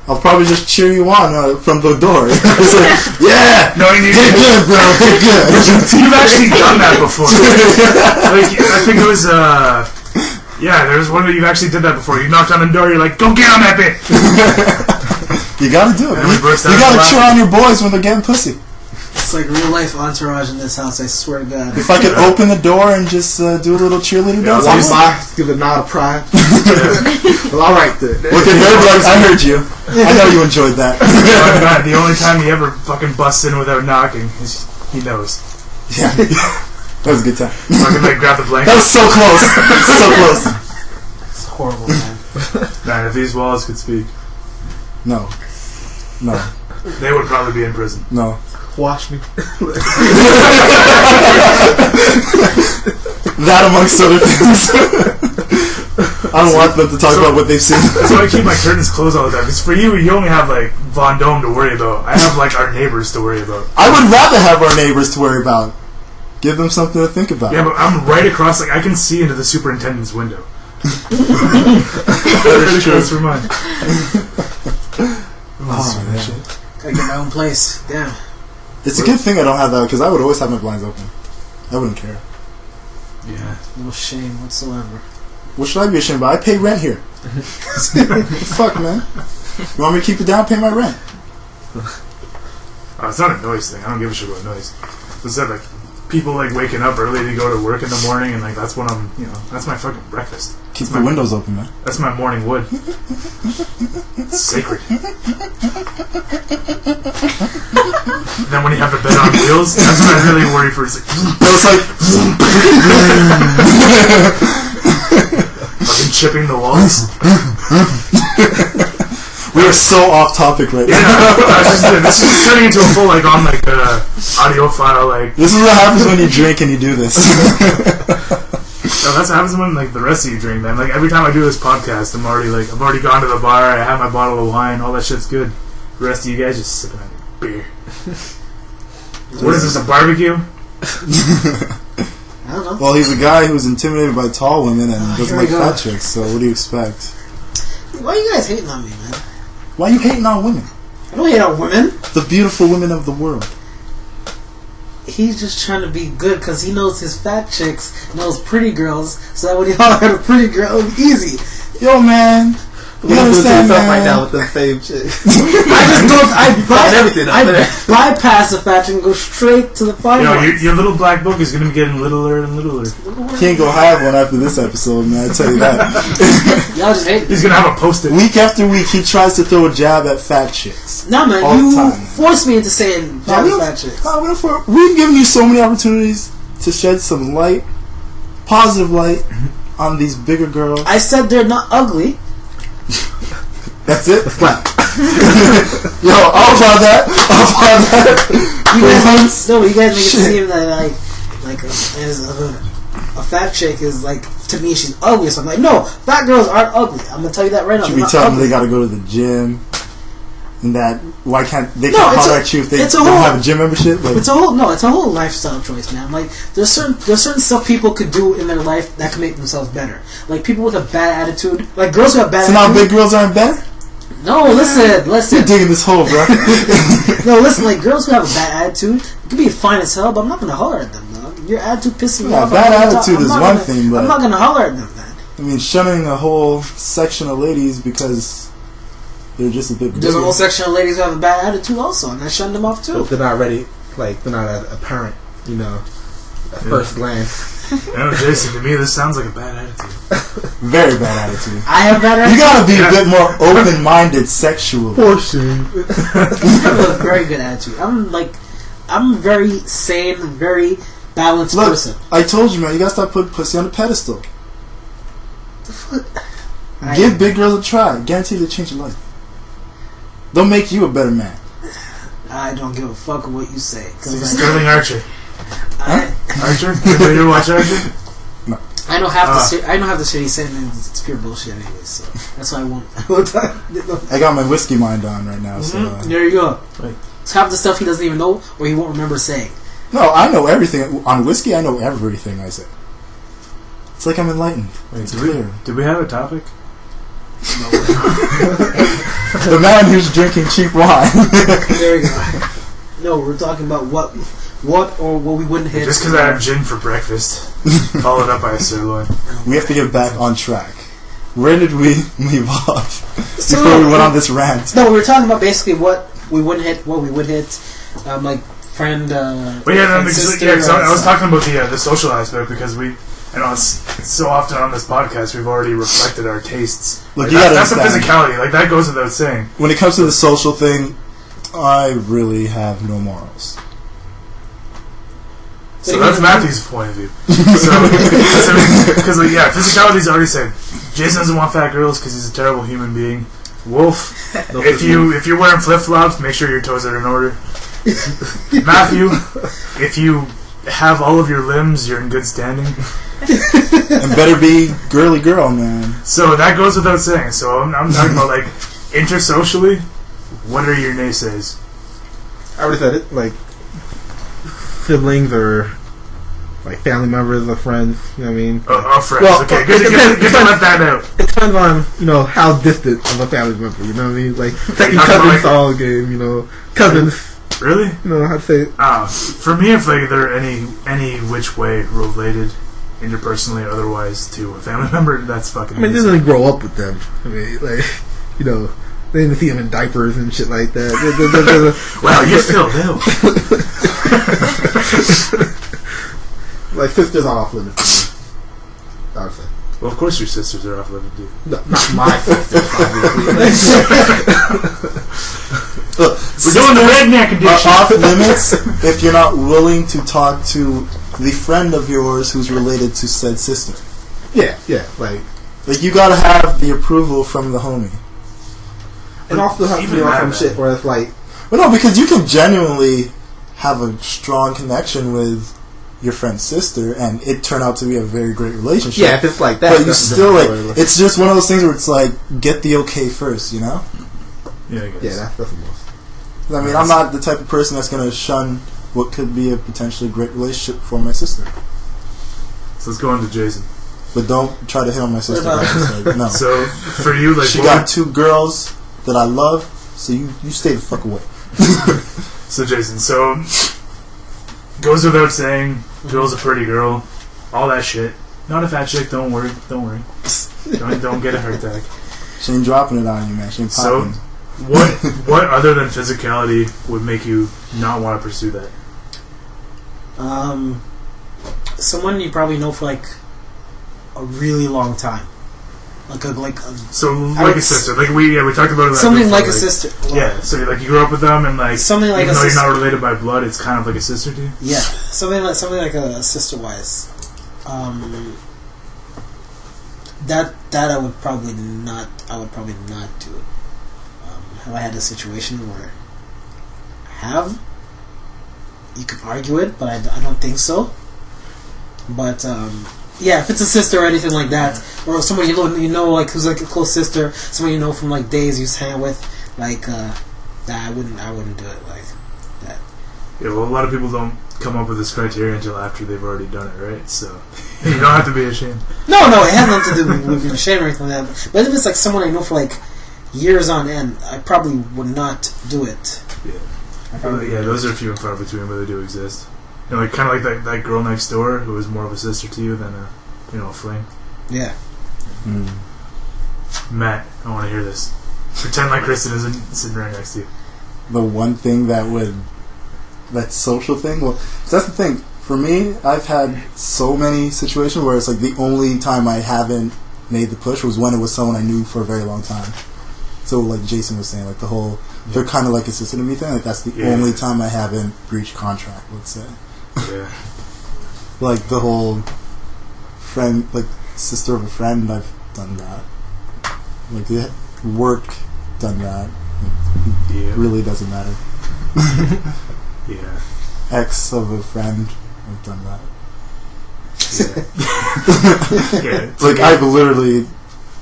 I'll probably just cheer you on from the door. It's like, yeah, no, you get good, bro, get good. You've actually done that before. Like, I think it was, there was one that you actually did that before. You knocked on the door, you're like, go get on that bitch! You gotta do it. You gotta cheer on your boys when they're getting pussy. It's like real life entourage in this house, I swear to God. If I could open the door and just do a little cheerleader dance, give a nod of pride. Well, alright then. Look at her, like, I heard you. I know you enjoyed that. The only time he ever fucking busts in without knocking is he knows. Yeah. That was a good time. Fucking like grab the blanket. That was so close. So close. It's horrible, man. Man, if these walls could speak. No. They would probably be in prison. No. Wash me. That amongst other things. I don't want them to talk about what they've seen. That's why I keep my curtains closed all the time. Because for you only have like Von Dome to worry about. I have like our neighbors to worry about. I would rather have our neighbors to worry about. Give them something to think about. Yeah, but I'm right across. Like I can see into the superintendent's window. That's true. For mine. Oh, man. Gotta get my own place. Damn. It's a good thing I don't have that because I would always have my blinds open. I wouldn't care. Yeah. No shame whatsoever. What should I be ashamed about? I pay rent here. Fuck, man. You want me to keep it down? Pay my rent. It's not a noise thing. I don't give a shit about noise. It's that like people like waking up early to go to work in the morning, and like that's when I'm, that's my fucking breakfast. Keep the windows open, man. That's my morning wood. It's sacred. Then when you have the bed on wheels, that's when I really worry for. It's like fucking chipping the walls. We are so off topic right now. This is turning into a full audio file. Like this is what happens when you drink and you do this. No, that's what happens when the rest of you drink, man. Like every time I do this podcast, I've already gone to the bar. I have my bottle of wine. All that shit's good. The rest of you guys just sipping on beer. What is this, a barbecue? I don't know. Well, he's a guy who's intimidated by tall women and doesn't like fat chicks. So what do you expect? Why are you guys hating on me, man? Why are you hating on women? I don't hate on women. The beautiful women of the world. He's just trying to be good because he knows his fat chicks knows pretty girls, so that when he holler at a pretty girl, it'll be easy. Yo, man. You understand, man? Right now with the same chick. I bypass the fat chick and go straight to the fine ones. Your little black book is going to be getting littler and littler. He ain't gonna have one after this episode, man. I tell you that. Y'all just hate it. He's going to have a post-it. Week after week, he tries to throw a jab at fat chicks. No, man, you forced me into saying jab at fat chicks. We've given you so many opportunities to shed some light, positive light, on these bigger girls. I said they're not ugly. That's it? Flat. Yo, I'll apply that. You guys make it seem that a fat chick is like, to me, she's ugly. So I'm like, no, fat girls aren't ugly. I'm gonna tell you that right now. Should be telling them they gotta go to the gym. And that why can't they can't holler at you if they don't have a gym membership? Like, it's a whole lifestyle choice, man. Like there's certain stuff people could do in their life that can make themselves better. Like people with a bad attitude, like girls who have bad. So now big girls aren't better? No, listen. You're digging this hole, bro. No, listen. Like girls who have a bad attitude, it could be fine as hell, but I'm not gonna holler at them. Though. Your attitude pisses me off. Bad attitude is one thing, but I'm not gonna holler at them, man. I mean, shunning a whole section of ladies because they're just a bit. There's a whole section of ladies who have a bad attitude also, and I shun them off too. So if they're not ready, like they're not apparent, at first glance. Jason, to me this sounds like a bad attitude. Very bad attitude. I have bad attitude. You gotta be a bit more open-minded sexually. For sure. I have a very good attitude. I'm very sane, very balanced person. I told you, man, you gotta stop putting pussy on a pedestal. The fuck? Give big girls a try. Guarantee they change your life. They'll make you a better man. I don't give a fuck what you say. Sterling Archer. Archer? Anybody ever watch Archer? No. I know half the shit he's saying, and it's pure bullshit anyway. So that's why I won't. I got my whiskey mind on right now. So there you go. Right. It's half the stuff he doesn't even know or he won't remember saying. No, I know everything on whiskey. I know everything I say. It's like I'm enlightened. Wait, did we have a topic? No. The man who's drinking cheap wine. There we go. No, we're talking about what we wouldn't hit. Just because I have gin for breakfast, followed up by a sirloin. We have to get back on track. Where did we leave off before we went on this rant? No, we were talking about basically what we wouldn't hit, what we would hit, like friend. Sister, I was talking about the social aspect because so often on this podcast we've already reflected our tastes. Look, that's the physicality. Like that goes without saying. When it comes to the social thing, I really have no morals. So that's Matthew's point of view. Because physicality's already said. Jason doesn't want fat girls because he's a terrible human being. Wolf, if you're wearing flip flops, make sure your toes are in order. Matthew, if you have all of your limbs, you're in good standing. And better be girly girl, man. So that goes without saying. So I'm talking about like intersocially. What are your naysays? I already said it. Like siblings or like family members or friends. You know what I mean? Friends. Well, okay, good to let that out. It depends on how distant of a family member. You know what I mean? Like second cousins all game. Cousins. Really? I'd say. For me, if like they're any which way related, interpersonally, or otherwise, to a family member, that's fucking. I mean, they didn't grow up with them. I mean, like they didn't see them in diapers and shit like that. Well, you still do. Like sisters are off limits to me. I would say. Well, of course your sisters are off limits to you. No, not my sisters, obviously. Look, we're doing the redneck edition. Off limits if you're not willing to talk to the friend of yours who's related to said sister. Yeah, like you gotta have the approval from the homie. And also have to be on some shit where it's like... Well, no, because you can genuinely have a strong connection with your friend's sister and it turn out to be a very great relationship. Yeah, if it's like that. But you still, it's just one of those things where it's like, get the okay first, you know? Yeah, I guess. Yeah, that's the most. I mean, I'm not the type of person that's going to shun what could be a potentially great relationship for my sister. So let's go on to Jason. But don't try to hit on my sister. No. So, for you, like... She got 2 girls that I love, so you stay the fuck away. So, Jason, goes without saying, girl's a pretty girl, all that shit. Not a fat chick, don't worry. Don't get a heart attack. She ain't dropping it on you, man. She ain't popping. So, what other than physicality would make you not want to pursue that? Someone you probably know for like a really long time. Like a sister. Like we talked about it. Something like a sister. Yeah. So like you grew up with them and like something like even though you're not related by blood, it's kind of like a sister to you. Yeah. Something like a sister wise. That I would probably not do it. Have I had a situation where you could argue it, but I don't think so. But yeah, if it's a sister or anything like that, or someone you know, like who's like a close sister, someone you know from like days you used to hang with, like that, I wouldn't do it like that. Yeah, well, a lot of people don't come up with this criteria until after they've already done it, right? So you don't have to be ashamed. No, it has nothing to do with being ashamed or anything like that. But if it's like someone I know for like years on end, I probably would not do it. Yeah, those are few and far between, but they do exist. Like kind of like that girl next door who is more of a sister to you than a fling. Yeah. Matt, I want to hear this. Pretend like Kristen isn't sitting right next to you. The one thing that social thing. Well, that's the thing. For me, I've had so many situations where it's like the only time I haven't made the push was when it was someone I knew for a very long time. So like Jason was saying, like the whole they're kind of like a sister to me thing. Like that's the only time I haven't breached contract. Let's say. Yeah. Like the whole friend, like sister of a friend, I've done that. Like the work, done that. It really doesn't matter. Yeah. Ex of a friend, I've done that. Yeah. Like I've literally,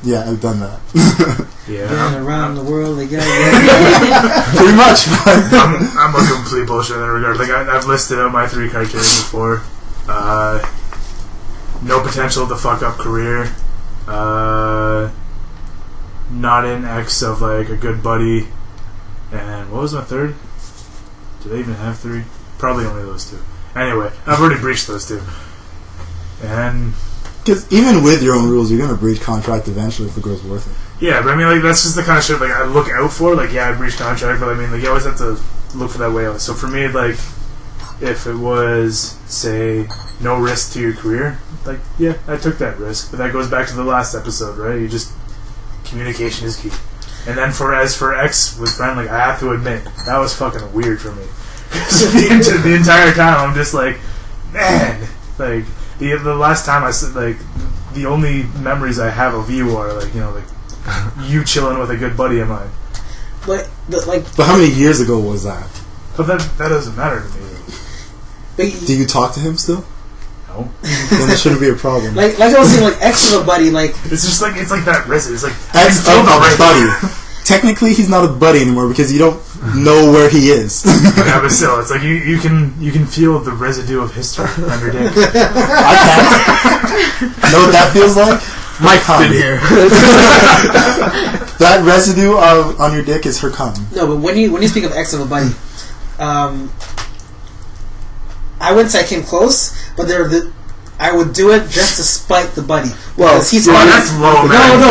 I've done that. Yeah. Been around the world again. Pretty much. I'm a complete bullshit in that regard. Like I've listed out my 3 criteria before. No potential to fuck up career. not in X of like a good buddy, and what was my third? Do they even have 3? Probably only those 2. Anyway, I've already breached those 2. And because even with your own rules, you're gonna breach contract eventually if the girl's worth it. Yeah, but I mean, like that's just the kind of shit like I look out for. Like, yeah, I breached contract, but I mean, like you always have to look for that way out. So for me, like, if it was say no risk to your career, like yeah, I took that risk. But that goes back to the last episode, right? You just communication is key. And then for X with friend, like I have to admit that was fucking weird for me. the entire time I'm just like, man, like the last time I said like the only memories I have of you are like you chilling with a good buddy of mine. But how many years ago was that? But that doesn't matter to me. Do you talk to him still? No. Then it shouldn't be a problem. Like I was saying, like ex of a buddy, like it's just like it's like that resident. It's like ex of a buddy. Technically, he's not a buddy anymore because you don't know where he is. Yeah, but still, it's like you can feel the residue of history on your dick. I can. Know what that feels like? Mike's been here. That residue on your dick is her cum. No, but when you speak of ex of a buddy, I wouldn't say I came close, but I would do it just to spite the buddy. Well, that's low, man. No,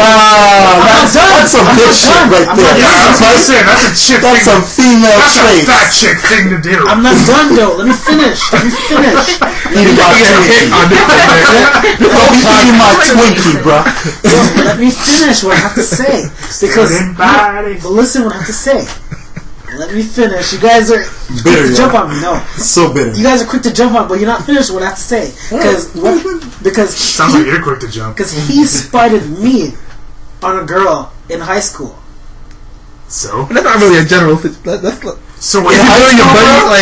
that's some bitch shit right there. Yeah, that's what I'm saying. That's a chick. That's some female trait. That's a fat chick thing to do. I'm not done though. Let me finish. Eating my Twinkie. Don't be eating my Twinkie, bro. Let me finish what I have to say. Because listen what I have to say. Let me finish. You guys are quick to jump on me. No, so bitter. You guys are quick to jump on, but you're not finished with what I have to say. Because sounds like you're quick to jump. Because he spited me on a girl in high school. So that's not really a general. That's so what?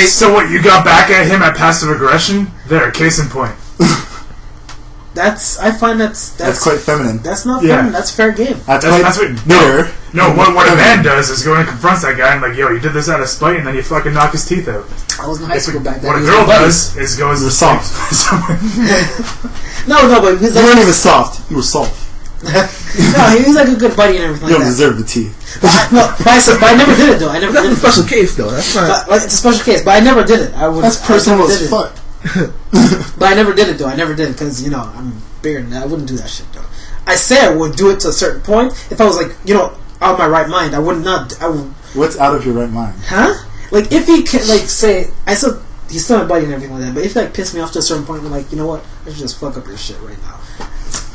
So what? You got back at him at passive aggression? There, case in point. I find that's quite feminine. That's not feminine. That's fair game. That's what bitter. No, what a man does is go and confronts that guy and like, yo, you did this out of spite, and then you fucking knock his teeth out. I was in high school back then. What a girl does is goes. You're soft. No, but you weren't even soft. You were soft. No, he's like a good buddy and everything. You don't deserve the teeth. But I never did it though. That's a special case though. That's not. It's a special case, but I never did it. That's personal as fuck. But I never did it though. I never did it because I'm bigger than that. I wouldn't do that shit though. I say I would do it to a certain point. If I was like out of my right mind, I would not. What's out of your right mind? Huh? Like if he can, like say he's still my buddy and everything like that. But if he pissed me off to a certain point, I'm like, you know what? I should just fuck up your shit right now.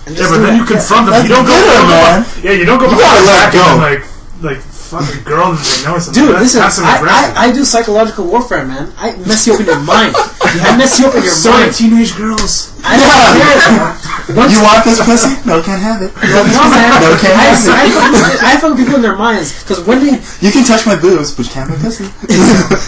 Yeah, but then you confront them. You don't go man. Yeah, you don't go back and like fucking girl that they know something. Dude, listen, I do psychological warfare, man. I mess you up in your mind. I mess you up in your mind. Teenage girls. You want this pussy? No, can't have it. No, man. No, can't have it. I fuck people in their minds because when they you can touch my boobs, but you can't have pussy.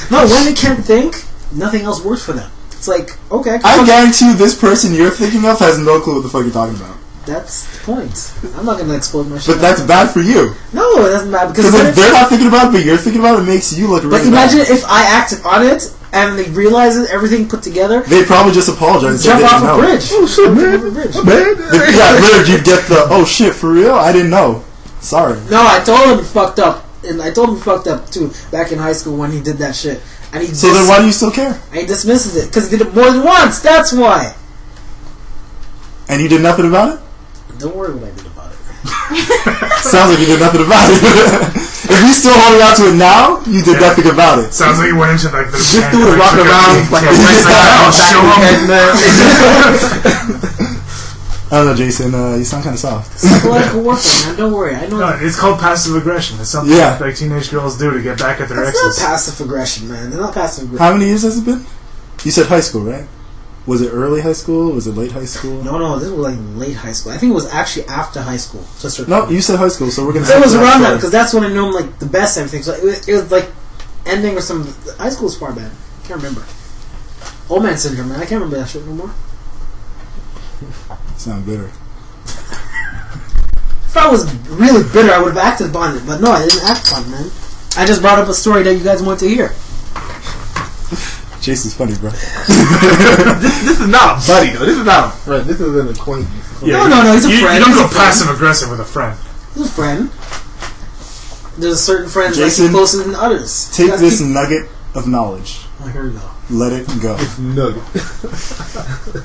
No, when they can't think, nothing else works for them. It's like okay. I guarantee you, this person you're thinking of has no clue what the fuck you're talking about. That's the point. I'm not gonna explode my shit. But that's bad for you. No, it doesn't matter because if they're not thinking about it, but you're thinking about it, it makes you look really bad. But imagine if I acted on it and they realize it, everything put together. They probably just apologize. Jump off a bridge. Oh shit, man! Yeah, literally, you get the oh shit for real. I didn't know. Sorry. No, I told him he fucked up, and I told him he fucked up too back in high school when he did that shit. And so then why do you still care? And he dismisses it because he did it more than once. That's why. And you did nothing about it? Don't worry what I did about it. Sounds like you did nothing about it. If you still holding on to it now, you did nothing about it. Sounds like you went into like the just do it, walk around like a I don't know, Jason. You sound kind of soft. Psychological warfare, man. Don't worry. I know. No, it's called passive aggression. It's something like teenage girls do to get back at their exes. It's not passive aggression, man. It's not passive aggression. How many years has it been? You said high school, right? Was it early high school? Was it late high school? No, this was like late high school. I think it was actually after high school. No, you said high school, so we're gonna. So it was around that because that's when I knew him like the best. Everything. So it was like ending with some high school was far bad. I can't remember. Old man syndrome, man. I can't remember that shit no more. Sound bitter. If I was really bitter, I would have acted upon it. But no, I didn't act upon it, man. I just brought up a story that you guys want to hear. Jason's funny, bro. this is not a buddy, though. This is not a friend. This is an acquaintance. Yeah, no, he's a friend. You don't go passive aggressive with a friend. He's a friend. There's certain friends Jason, that are closer than others. Take this nugget of knowledge. Oh, here we go. Let it go. Nugget.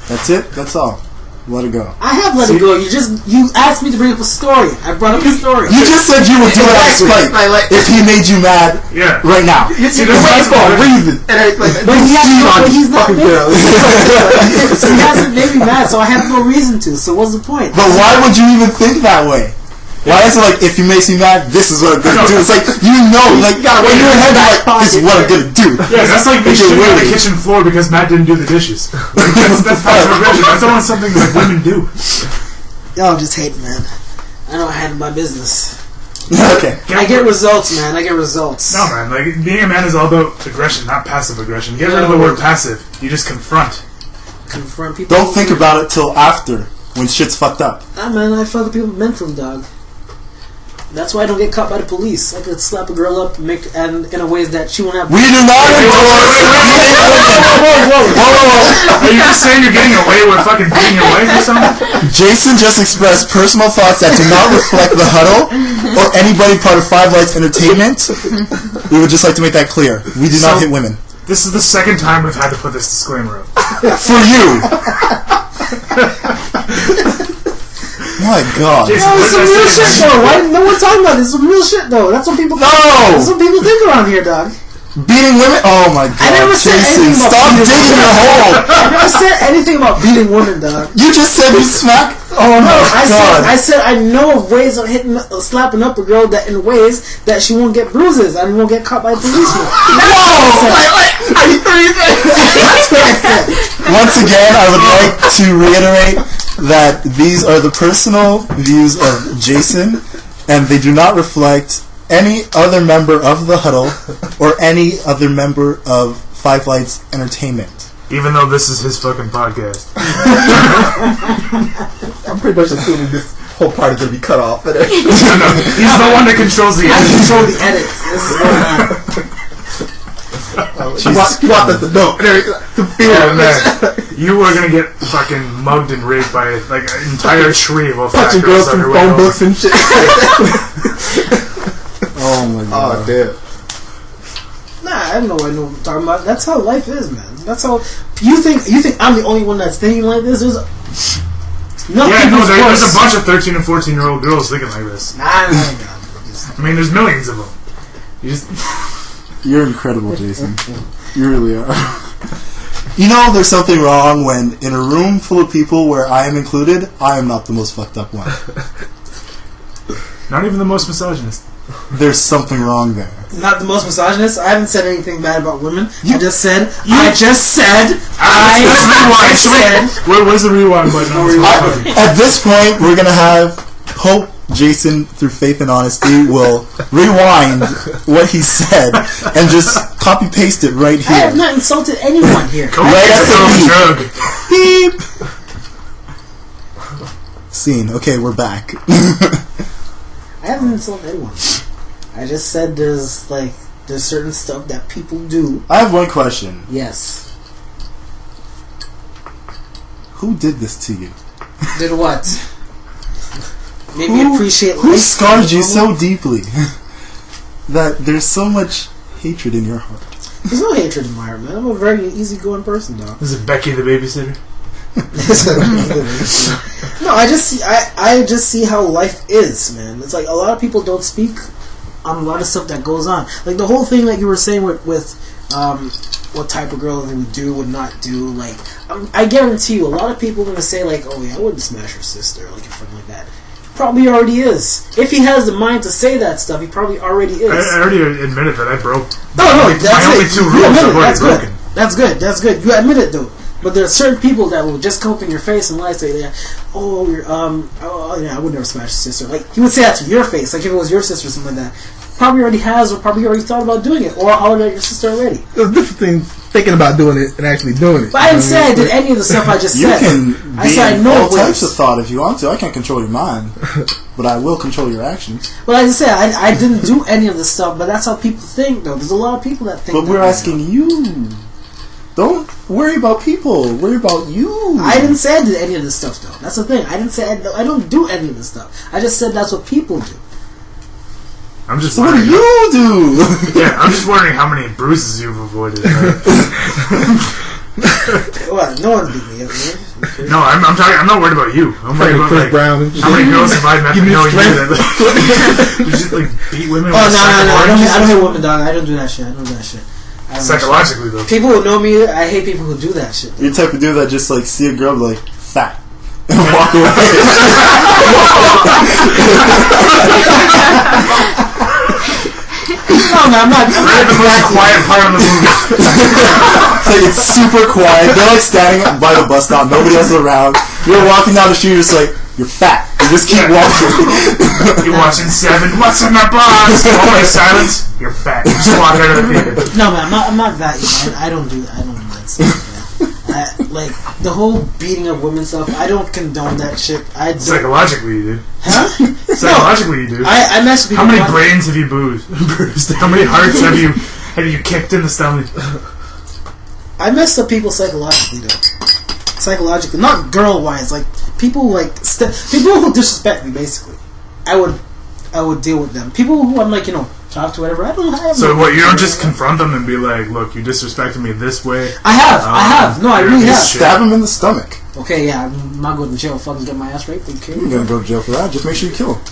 That's it. That's all. Let it go. I have let it go. You asked me to bring up a story. I brought up a story. You just said you would do it out of spite if he made you mad right now. See, that's for a reason. But he's not made. He hasn't made me mad, so I have no reason to. So what's the point? But why would you even think that way? Why is it like, if he makes me mad, this is what I'm gonna do? It's like, you know, like, in your head, like, this is what I'm gonna do. Yeah, that's like me shitting on the kitchen floor because Matt didn't do the dishes. Like, that's passive aggression. That's not something that women do. Y'all just hate, man. I don't handle my business. Okay. I get results, man. I get results. No, man. Like, being a man is all about aggression, not passive aggression. Get rid of the word passive. You just confront. Confront people. Don't think about it till after, when shit's fucked up. Nah, man. I fuck people mentally, dog. That's why I don't get caught by the police. I could slap a girl up and in a ways that she won't have. We do not endorse. Whoa. Are you just saying you're getting away with fucking beating your wife or something? Jason just expressed personal thoughts that do not reflect the Huddle or anybody part of Five Lights Entertainment. We would just like to make that clear. We do not hit women. This is the second time we've had to put this disclaimer up. For you. My God. Jason, this is some real shit, though. Why no one talking about this? This is some real shit, though. That's what people. That's what people think around here, dog. Beating women? Oh my God. I never said Jason, anything about stop digging your hole. I never said anything about beating women, dog. You just said you smack. Oh no, God. I said I know of ways of slapping up a girl that in ways that she won't get bruises and won't get caught by a policeman. Once again, I would like to reiterate that these are the personal views of Jason, and they do not reflect any other member of the Huddle or any other member of Five Lights Entertainment. Even though this is his fucking podcast. I'm pretty much assuming this whole part is going to be cut off. No, he's the one that controls the edit. I control the edits. This is going on. You want us to know. Oh, man. You were going to get fucking mugged and raped by like an entire tree of punching girls from phone books and shit. Oh my God. Oh, damn. Nah, I don't know what I'm talking about. That's how life is, man. That's how you think I'm the only one that's thinking like this. There's there's a bunch of 13 and 14-year-old girls thinking like this. Nah. I mean, there's millions of them. You're incredible, Jason. You really are. You know, there's something wrong when in a room full of people where I am included, I am not the most fucked up one. Not even the most misogynist. There's something wrong there. Not the most misogynist. I haven't said anything bad about women. I just said. Where's the rewind button? At this point, we're gonna have Hope Jason, through faith and honesty, will rewind what he said and just copy paste it right here. I have not insulted anyone here. Right at the beep. Scene. Okay, we're back. I haven't insulted anyone. I just said there's certain stuff that people do. I have one question. Yes. Who did this to you? Did what? Maybe appreciate who life. scarred you so deeply that there's so much hatred in your heart? There's no hatred in my heart, man. I'm a very easygoing person, dog. Is it Becky the babysitter? No, I just see how life is, man. It's like a lot of people don't speak on a lot of stuff that goes on. Like the whole thing that you were saying with what type of girl they would do, would not do. Like, I guarantee you, a lot of people are gonna say like, "Oh yeah, I wouldn't smash her sister," like something like that. Probably already is. If he has the mind to say that stuff, he probably already is. I already admitted that I broke. No, that's my only 2 rules are already broken. That's good. You admit it though. But there are certain people that will just come up in your face and lie, say, "Oh, you're I would never smash your sister." Like he would say that to your face, like if it was your sister or something like that. Probably already has, or probably already thought about doing it, or hollered at your sister already. There's a different thing thinking about doing it and actually doing it. But I didn't say I did any of the stuff I just said. You can I said I know all types of thought if you want to. I can't control your mind, but I will control your actions. Well, like I said, I didn't do any of the stuff, but that's how people think, though. There's a lot of people that think. But we're asking you. Don't worry about people. Worry about you. I didn't say I did any of this stuff, though. That's the thing. I didn't say I don't do any of this stuff. I just said that's what people do. I'm just. So what do you do? Yeah, I'm just wondering how many bruises you've avoided. What? No one's beat me up, man. No, I'm talking. I'm not worried about you. I'm worried about Chris Brown. how many girls have I met that know you that you just beat women. Oh no! I don't hate women, dog. I don't do that shit. Psychologically, though. People who know me, I hate people who do that shit. You're the type of dude that just see a girl fat and walk away. No, man, I'm not the most quiet part of the movie. It's super quiet. They're standing by the bus stop. Nobody else is around. You're walking down the street. You're you're fat. You just keep walking. You're watching Seven. What's in my box? Always silence. You're fat. You just walk out of the theater. No, man, I'm not that. I don't do that stuff. Like the whole beating of women stuff. I don't condone that shit. Psychologically, you do. Huh? Psychologically, you do. I mess with people. How many brains have you bruised? How many hearts have you kicked in the stomach? I mess up people psychologically, though. Psychologically, not girl wise. Like people, people who disrespect me. Basically, I would deal with them. People who I'm talk to whatever. I have so what? You don't just confront them and be like, "Look, you disrespected me this way." I have. No, I really have. Stab him in the stomach. Okay, yeah, I'm not going to jail. Fucking get my ass raped. Okay. You're gonna go to jail for that. Just make sure you kill him.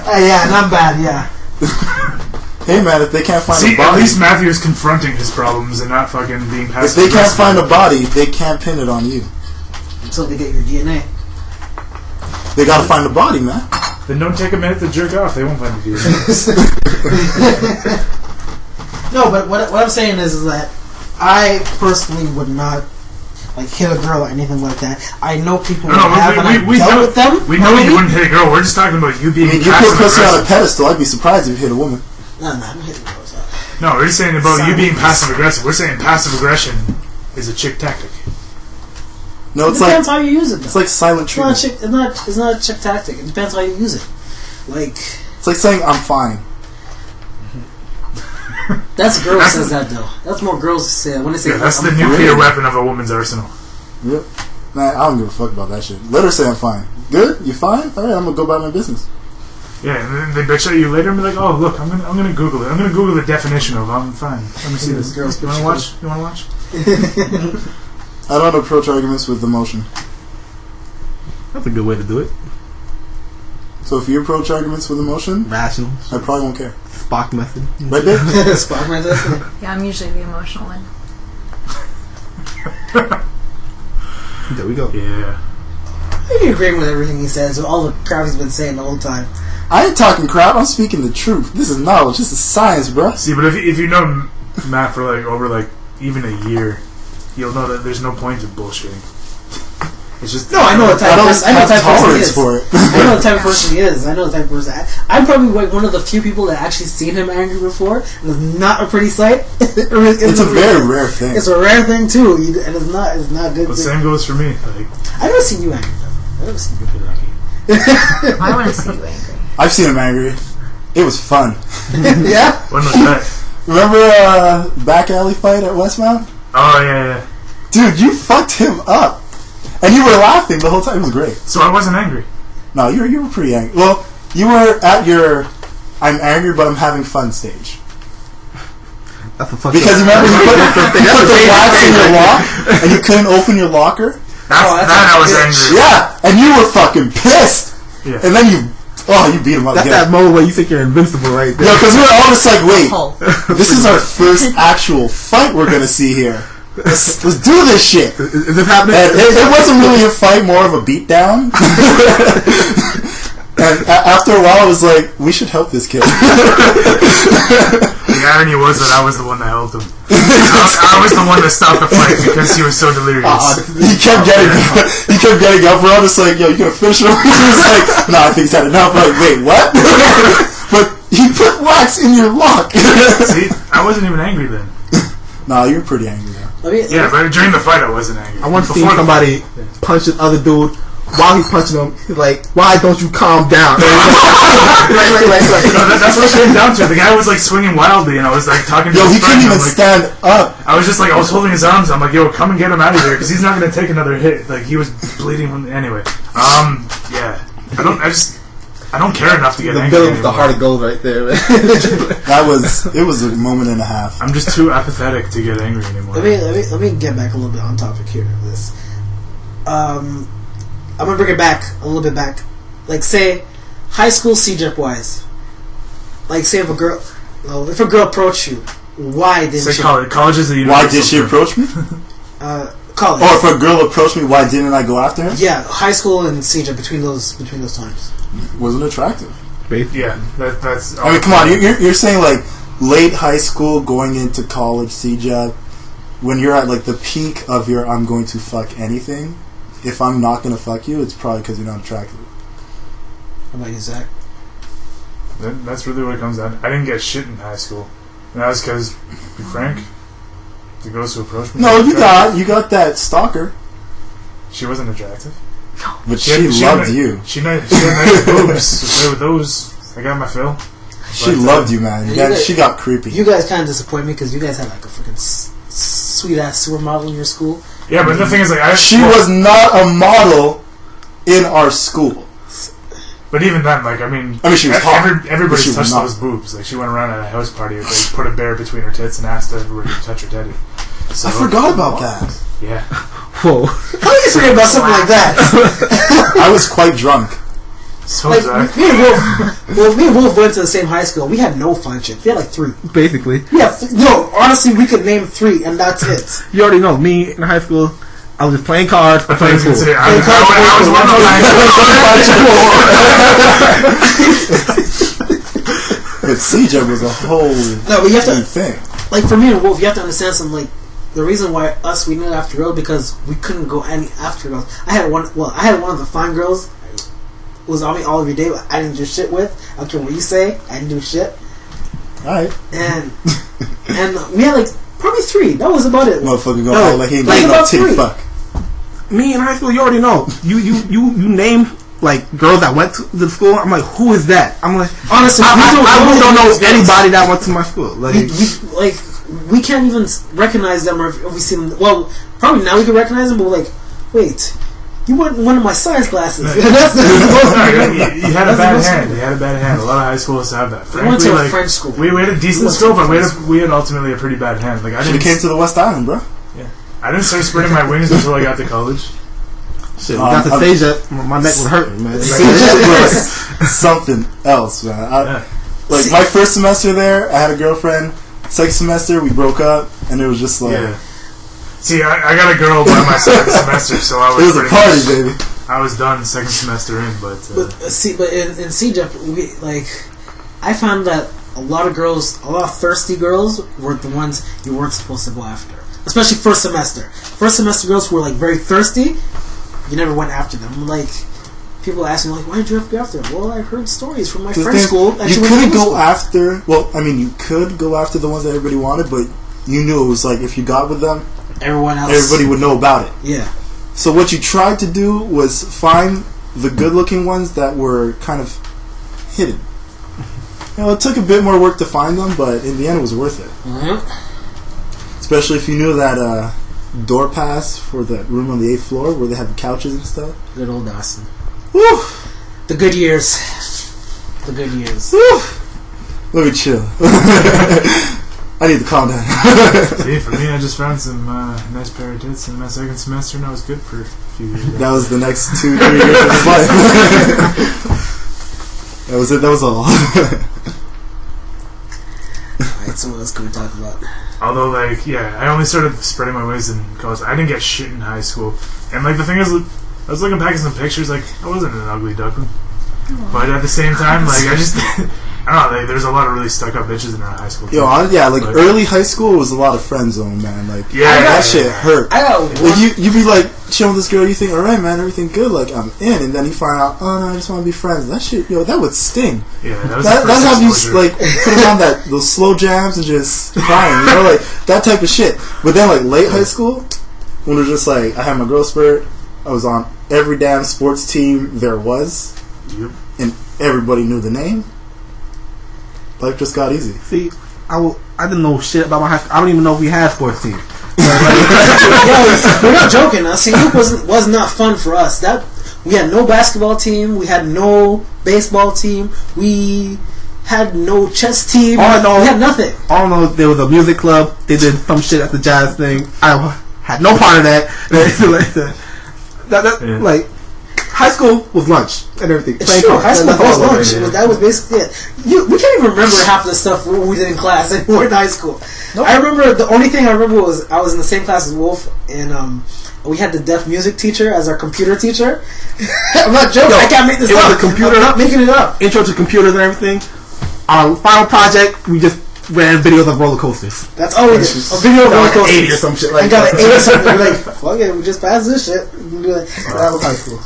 Yeah, not bad. Yeah. Hey man, if they can't find a body, at least Matthew is confronting his problems and not fucking being passive. If they can't find a body, they can't pin it on you. Until they get your DNA. They gotta find a body, man. Then don't take a minute to jerk off. They won't find the DNA. No, but what I'm saying is that I personally would not hit a girl or anything like that. I know people who have, and I've dealt with them. We know you wouldn't hit a girl. We're just talking about you being you put pussy on a pedestal. I'd be surprised if you hit a woman. No, I'm hitting girls up. No, we're just saying about you being passive aggressive. We're saying passive aggression is a chick tactic. No, it depends how you use it. Though. It's like silent treatment. It's not a chick tactic. It depends how you use it. It's like saying I'm fine. That's girls says that though. That's more girls say when they say. Yeah, that's the nuclear weapon of a woman's arsenal. Yep. Man, I don't give a fuck about that shit. Let her say I'm fine. Good? You fine? All right, I'm gonna go about my business. Yeah, and then they bitch at you later and be like, "Oh, look, I'm gonna Google it. I'm gonna Google the definition of I'm fine. Let me see this. Girls, you wanna watch? You wanna watch?" I don't approach arguments with emotion. That's a good way to do it. So if you approach arguments with emotion, rational, I probably won't care. Spock method, right there. Spock method. Yeah, I'm usually the emotional one. There we go. Yeah. I'm agreeing with everything he says. All the crap he's been saying the whole time. I ain't talking crap. I'm speaking the truth. This is knowledge. This is science, bro. See, but if you know Matt for over even a year, you'll know that there's no point in bullshitting. It's just I know the type of person he is. For it. I know the type of person he is. I know the type of person. I'm probably one of the few people that actually seen him angry before, and it's not a pretty sight. It's a very rare thing. It's a rare thing too, and it's not good. But same goes for me. I've never seen you angry though. I've never seen you lucky. I want to see you angry. I've seen him angry. It was fun. Yeah. When was that? Remember back alley fight at Westmount? Oh yeah. Dude, you fucked him up. And you were laughing the whole time. It was great. So I wasn't angry. No, you were pretty angry. Well, you were at your I'm angry but I'm having fun stage. That's a fucking because you remember you put the wax in your lock and you couldn't open your locker? That I was angry. Yeah, and you were fucking pissed. Yeah. And then you beat him up. That's that moment where you think you're invincible right there. Yeah, because we were all just like, wait, this is our first actual fight we're going to see here. Let's do this shit. Is it happening? And it wasn't really a fight, more of a beatdown. And after a while, I was like, we should help this kid. The irony was that I was the one that helped him. I was the one that stopped the fight because he was so delirious. He kept getting up. We're all just like, yo, you gonna finish him? He was like, no, I think he's had enough. I'm like, wait, what? But he put wax in your lock. See, I wasn't even angry then. Nah, you were pretty angry though. Yeah, but during the fight I wasn't angry. I want to see somebody punch this other dude while he's punching him. He's like, why don't you calm down? That's what it came down to. The guy was swinging wildly and I was talking to his he friend. couldn't even stand up. I was just I was holding his arms. I'm like, yo, come and get him out of here because he's not going to take another hit. He was bleeding from anyway. Yeah. I I don't care enough to get angry build anymore. the heart of gold right there, man. It was a moment and a half. I'm just too apathetic to get angry anymore. Let me get back a little bit on topic here of this. I'm gonna bring it back a little bit back. Like, say, high school CJEP wise. Like, say if a girl approached you, why didn't she? College is the Why did she approach me? College. Or if a girl approached me, why didn't I go after her? Yeah, high school and CJEP between those times. Wasn't attractive. Yeah, that's. I mean, come on, you're saying like late high school going into college, CJEP, when you're at like the peak of your I'm going to fuck anything. If I'm not going to fuck you, it's probably because you're not attractive. How about you, Zach? That's really what it comes down to. I didn't get shit in high school. And that was because, to be frank, the girls who approached me... No, you got that stalker. She wasn't attractive. But she loved you. She had nice boobs to play with those. I got my fill. She loved you, man. She got creepy. You guys kind of disappoint me because you guys had like a freaking sweet-ass supermodel in your school. Yeah, but the thing is, like, she was not a model in our school. But even then, like, I mean she was hot. Everybody touched those boobs. Like, she went around at a house party, they put a bear between her tits and asked everybody to touch her teddy. So, I forgot about that. Yeah. Whoa. How do you forget about something like that? I was quite drunk. So like, me and Wolf went to the same high school. We had no fun shit. We had like 3. Basically. Yeah, no, honestly, we could name 3, and that's it. You already know, me in high school, I was just playing cards or playing pool. I was one of But CJ was a whole thing. Like, for me and Wolf, you have to understand something. Like, the reason why we knew after girls because we couldn't go any after girls. I had one of the fine girls was on me all every day. I didn't do shit with. I don't care what you say. I didn't do shit. Alright. And we had like probably 3. That was about it. Motherfucker going out like he ain't getting no titty fuck. Me in high school, you already know. You name like girls that went to the school. I'm like, who is that? I'm like, honestly, I really don't know anybody that went to my school. Like, we can't even recognize them or if we see them. Well, probably now we can recognize them, but we're like, wait. You weren't one of my science classes. You had a bad hand. You had a bad hand. A lot of high schools have that. Frankly, we went to a French school. We had a decent school, but we had ultimately a pretty bad hand. Like, I should have came to the West Island, bro. Yeah, I didn't start spreading my wings until I got to college. Shit, got to stage that. My neck was hurting, man. Something else, man. Like my first semester there, I had a girlfriend. Second semester, we broke up, and it was just like. Yeah. See, I got a girl by my second semester, so I was. It was a party, baby. I was done second semester in, but in CJEP, I found that a lot of thirsty girls were the ones you weren't supposed to go after, especially first semester. First semester girls who were like very thirsty, you never went after them. Like people ask me, like, why did you have to go after them? Well, I heard stories from my French school. You couldn't go after. Well, I mean, you could go after the ones that everybody wanted, but you knew it was like if you got with them. Everybody would know about it. Yeah. So what you tried to do was find the good-looking ones that were kind of hidden. It took a bit more work to find them, but in the end, it was worth it. Mm-hmm. Especially if you knew that door pass for that room on the 8th floor where they have the couches and stuff. Good old Dawson. Woo! The good years. The good years. Woo! Let me chill. I need to calm down. See, for me, I just found some nice pair of tits in my second semester, and I was good for a few years. That was the next 2-3 years of his life. That was it. That was all. Alright, so what else can we talk about? Although, I only started spreading my wings in college. I didn't get shit in high school. And, the thing is, I was looking back at some pictures, I wasn't an ugly duckling. But at the same time, I just... I don't know, there's a lot of really stuck-up bitches in our high school. Early high school was a lot of friend zone, man. That shit hurt. You'd be, chilling with this girl, you think, alright, man, everything good, I'm in, and then you find out, oh, no, I just want to be friends. That shit, that would sting. Yeah, that's how you, put on those slow jams and just crying, that type of shit. But then, late high school, when it was just, I had my growth spurt, I was on every damn sports team there was, yep. And everybody knew the name. Life just got easy. See, I didn't know shit about my high school. I don't even know if we had sports teams. We're not joking. St. Luke was not fun for us. We had no basketball team. We had no baseball team. We had no chess team. All I know, we had nothing. All I know, there was a music club. They did some shit at the jazz thing. I had no part of that. Like, high school was lunch and everything. It's true. High school was lunch. That was basically it. We can't even remember half the stuff we did in class anymore in high school. Nope. I remember, the only thing I remember was I was in the same class as Wolf, and we had the deaf music teacher as our computer teacher. I'm not joking. I can't make this up. It was a computer. I'm not making it up. Intro to computers and everything. Our final project, we just ran videos of roller coasters. That's all we did. A video of roller coasters. 80 or some shit like that. I got an 8 or something. We're like, fuck it, we just passed this shit. That was high school.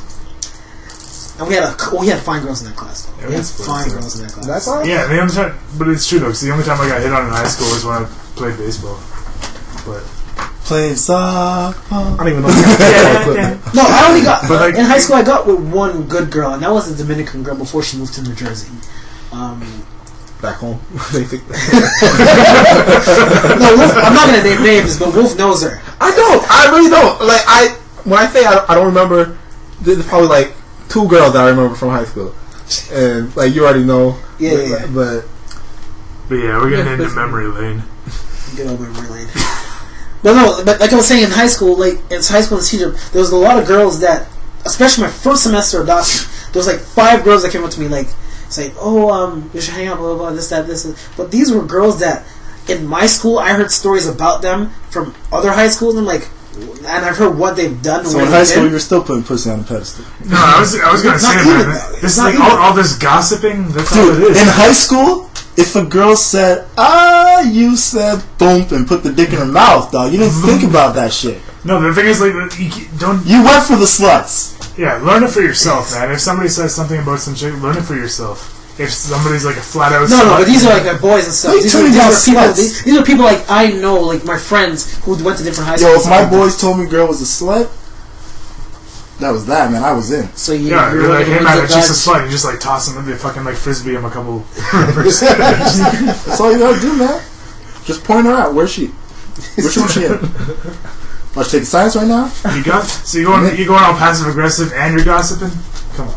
And we had fine girls in that class. Though. We had fine girls in that class. That's all. Yeah, the only time, but it's true though. Because the only time I got hit on in high school was when I played baseball. But playing softball. I don't even know. No, I only got in high school. I got with one good girl, and that was a Dominican girl before she moved to New Jersey. Back home. No, Wolf, I'm not gonna name names, but Wolf knows her. I don't. I really don't. Like when I say I don't remember, there's probably like 2 girls that I remember from high school, and like you already know. Yeah. But yeah, we're getting into memory lane. Good old memory lane. But no, but like I was saying, in high school, like it's high school in Cedar, there was a lot of girls that, especially my first semester of Dawson, there was like 5 girls that came up to me like. It's like, you should hang out, blah, blah, blah, this, that, this. But these were girls that, in my school, I heard stories about them from other high schools, and I've heard what they've done. So in high school, you were still putting pussy on the pedestal. No, I was going to say, man, this is like all this gossiping, that's all it is. In high school, if a girl said, you said, boom, and put the dick in her mouth, dog, you didn't think about that shit. No, the thing is, like, you went for the sluts. Yeah, learn it for yourself, man. If somebody says something about some chick, learn it for yourself. If somebody's like a flat out no, but these are like boys and stuff. These are people like I know, like my friends who went to different high schools. Yo, if my boys told me girl was a slut, that was that, man. I was in. So you're like, hey man, it's just a slut. You just like toss them and they fucking like frisbee them a couple. That's all you gotta do, man. Just point her out. Where's she? Which one she at? Let's take science right now. You going all passive aggressive and you're gossiping? Come on.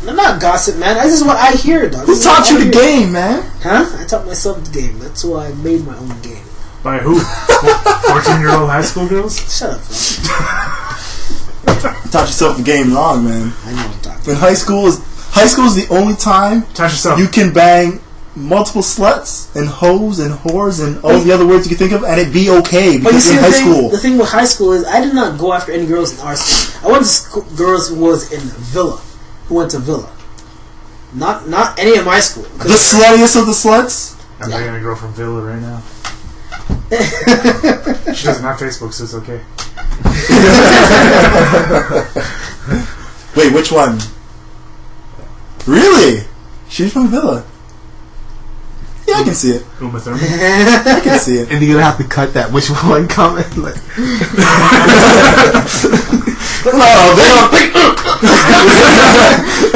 I'm not gossip, man. This is what I hear, dog. Who taught you the game, man? Huh? I taught myself the game. That's why I made my own game. By who? 14-year-old high school girls? Shut up, You taught yourself the game wrong, man. I know what I'm talking about. When high school is the only time you can bang multiple sluts and hoes and whores and all the other words you can think of, and it be okay because you're in high school. The thing with high school is I did not go after any girls in our school. I went to girls who was in Villa, who went to Villa. Not any of my school. The sluttiest of the sluts. I'm not gonna girl from Villa right now. She doesn't have Facebook, so it's okay. Wait, which one? Really? She's from Villa. Yeah, I can see it. Uma Thurman? I can see it. And you're gonna have to cut that which one comment. Like. No,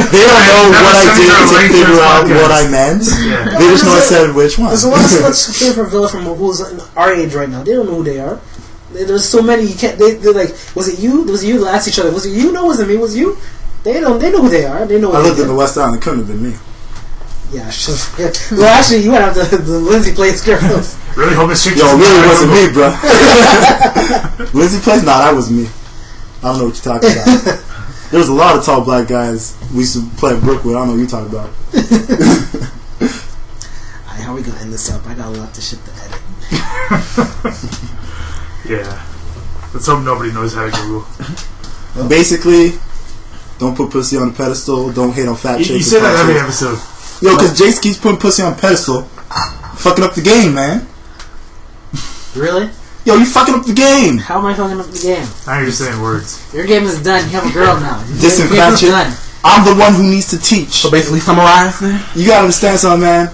they don't know what I did to figure out what I meant. Yeah. They just know I said which one. There's a lot of sluts who came from Villa from who's our age right now. They don't know who they are. There's so many you can't. They're like, was it you? Was it you? They'll ask each other, was it you? No, was it me? Was it you? They know who they are. They know. I lived in the West Island. It couldn't have been me. Yeah, sure. Yeah. Well, actually, you went after the Lindsay Place girls. Really hope this chick. Yo, really wasn't me, bro. Lindsay Place? Nah, that was me. I don't know what you're talking about. There was a lot of tall black guys we used to play at Brookwood. I don't know what you're talking about. Alright, how are we gonna end this up? I got a lot of shit to edit. Yeah. Let's hope nobody knows how to Google. Basically, don't put pussy on a pedestal. Don't hate on fat chicks. You say that every episode. Yo, because Jace keeps putting pussy on a pedestal. Fucking up the game, man. Really? Yo, you fucking up the game. How am I fucking up the game? Now you're just saying words. Your game is done. You have a girl now. Listen, fat chick, I'm the one who needs to teach. So basically, summarize then? You gotta understand something, man.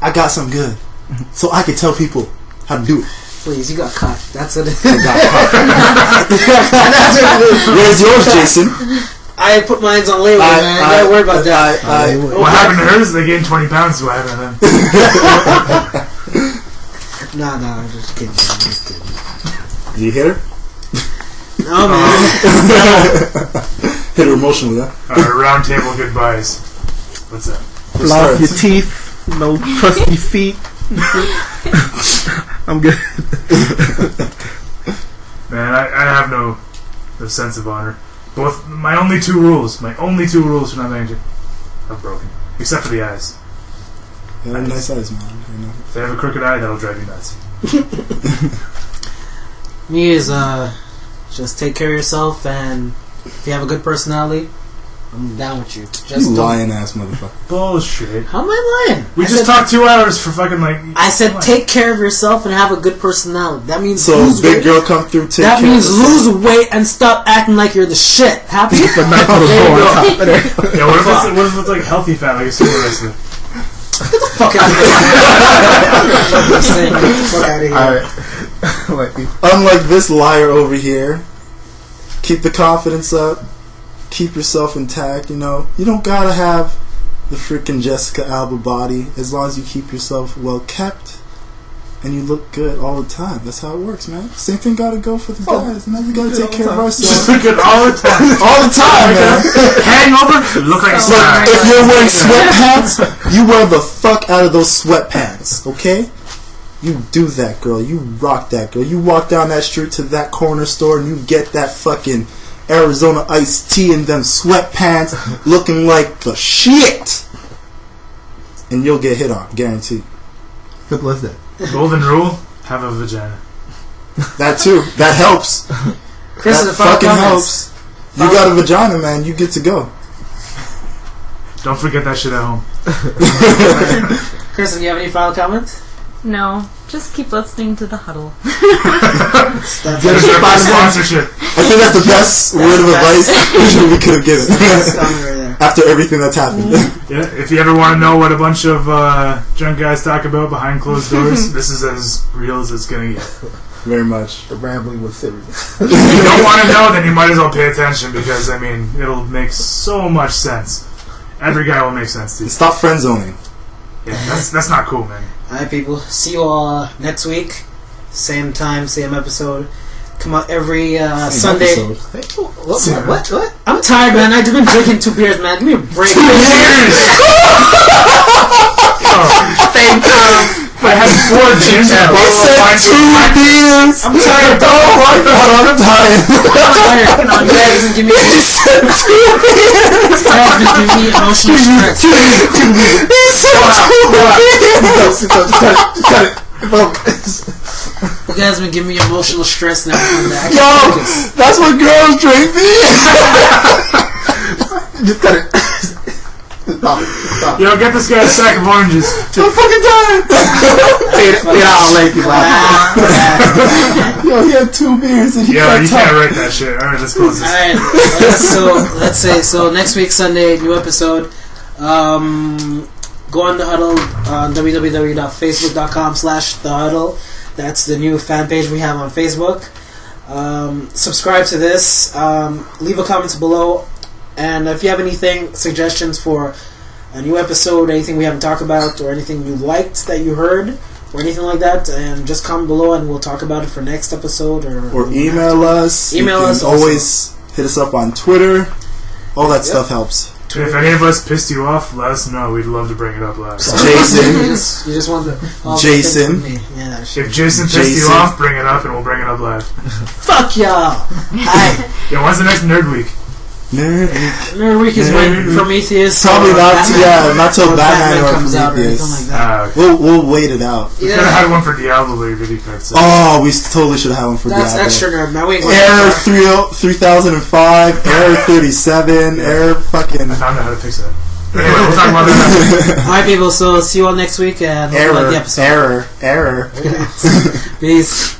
I got something good. So I can tell people how to do it. Please, you got caught. That's what it is. I got caught. Where's yours, Jason? I put mine on label, man. I gotta worry about that. What happened to hers? They gained 20 pounds. So what happened to them? Nah, I'm just kidding. Did you hit her? No, man. Hit her emotionally, huh? Round table goodbyes. What's that? Floss your teeth. No crusty feet. I'm good. Man, I have no sense of honor. Both my only two rules for not marrying I've broken, except for the eyes. Yeah, they're nice eyes, man. If they have a crooked eye, that'll drive you nuts. Me is just take care of yourself, and if you have a good personality, I'm down with you. Just You lying ass motherfucker. Bullshit. How am I lying? We just talked 2 hours for fucking like. I said take care of yourself and have a good personality. That means so lose big weight. girl come through. Take That care means of yourself. lose weight and stop acting like you're the shit. Happy? The nice little bow on top of there. Yeah, what if it's like healthy fat, like a sumo wrestler? Fuck out of here. Fuck out of here. Alright. Unlike this liar over here, keep the confidence up. Keep yourself intact. You know, you don't gotta have the freaking Jessica Alba body as long as you keep yourself well kept and you look good all the time. That's how it works, man. Same thing gotta go for the guys. Man, we gotta take care of ourselves. Just look good all the time. All the time, man. Hangover, look like a star. If you're wearing sweatpants, you wear the fuck out of those sweatpants, okay? You do that, girl. You rock that, girl. You walk down that street to that corner store and you get that fucking Arizona iced tea in them sweatpants looking like the shit. And you'll get hit on, guaranteed. Simple as that. Golden rule, have a vagina. That too. That helps. Chris, That the final fucking comments. helps. You got a vagina, man. You get to go. Don't forget that shit at home. Chris, do you have any final comments? No, just keep listening to the Huddle. That's There's our first sponsorship. I think that's the best word of advice we could have given. that's coming right there. After everything that's happened. Yeah, if you ever want to know what a bunch of drunk guys talk about behind closed doors, this is as real as it's gonna get. Very much. The rambling was serious. If you don't want to know, then you might as well pay attention because, I mean, it'll make so much sense. Every guy will make sense to you. Stop friend zoning. Yeah, that's not cool, man. Alright, people. See you all next week. Same time, same episode. Come out every Sunday. What? I'm tired, man. I've been drinking 2 beers, man. Give me a break. 2 years! Same time. I had 4 gins and a He bottle of said wine. 2 beers! I'm tired. Oh my god, I'm tired. I'm tired. You guys been giving me. He said 2 beers! You guys been giving me emotional stress. He said 2 beers! You guys been giving me emotional stress now. I Yo, can't focus. that's what girls drink, Just cut it. Stop. Yo, get this guy a sack of oranges. I'm fucking tired. Get out late, people. Yo, he had 2 beers and he Yo, got you can't tired. write that shit. Alright, let's close this. Alright, let's say next week Sunday, new episode. Go on the Huddle on www.facebook.com/The Huddle. That's the new fan page we have on Facebook. Subscribe to this. Leave a comment below. And if you have anything, suggestions for a new episode, anything we haven't talked about, or anything you liked that you heard, or anything like that, and just comment below and we'll talk about it for next episode. Or Email us. Email You can us also. always hit us up on Twitter. All that stuff helps. If any of us pissed you off, let us know. We'd love to bring it up live. Jason. you just want to Jason. Yeah, If Jason pissed you off, bring it up and we'll bring it up live. fuck y'all. Alright. Yeah, when's the next Nerd Week? Nerd Week is when Prometheus. Probably or not. Batman- Not till or Batman or comes out or anything Prometheus. like that. We'll wait it out. We could have had one for Diablo video cards. Oh, we totally should have had one for That's Diablo. extra nerd, man. We ain't going Error that 3005, Error 37, Error fucking... I found out how to fix that. Anyway, we'll talk about that. Alright, people, so see you all next week and hope you like the episode. Error. Peace.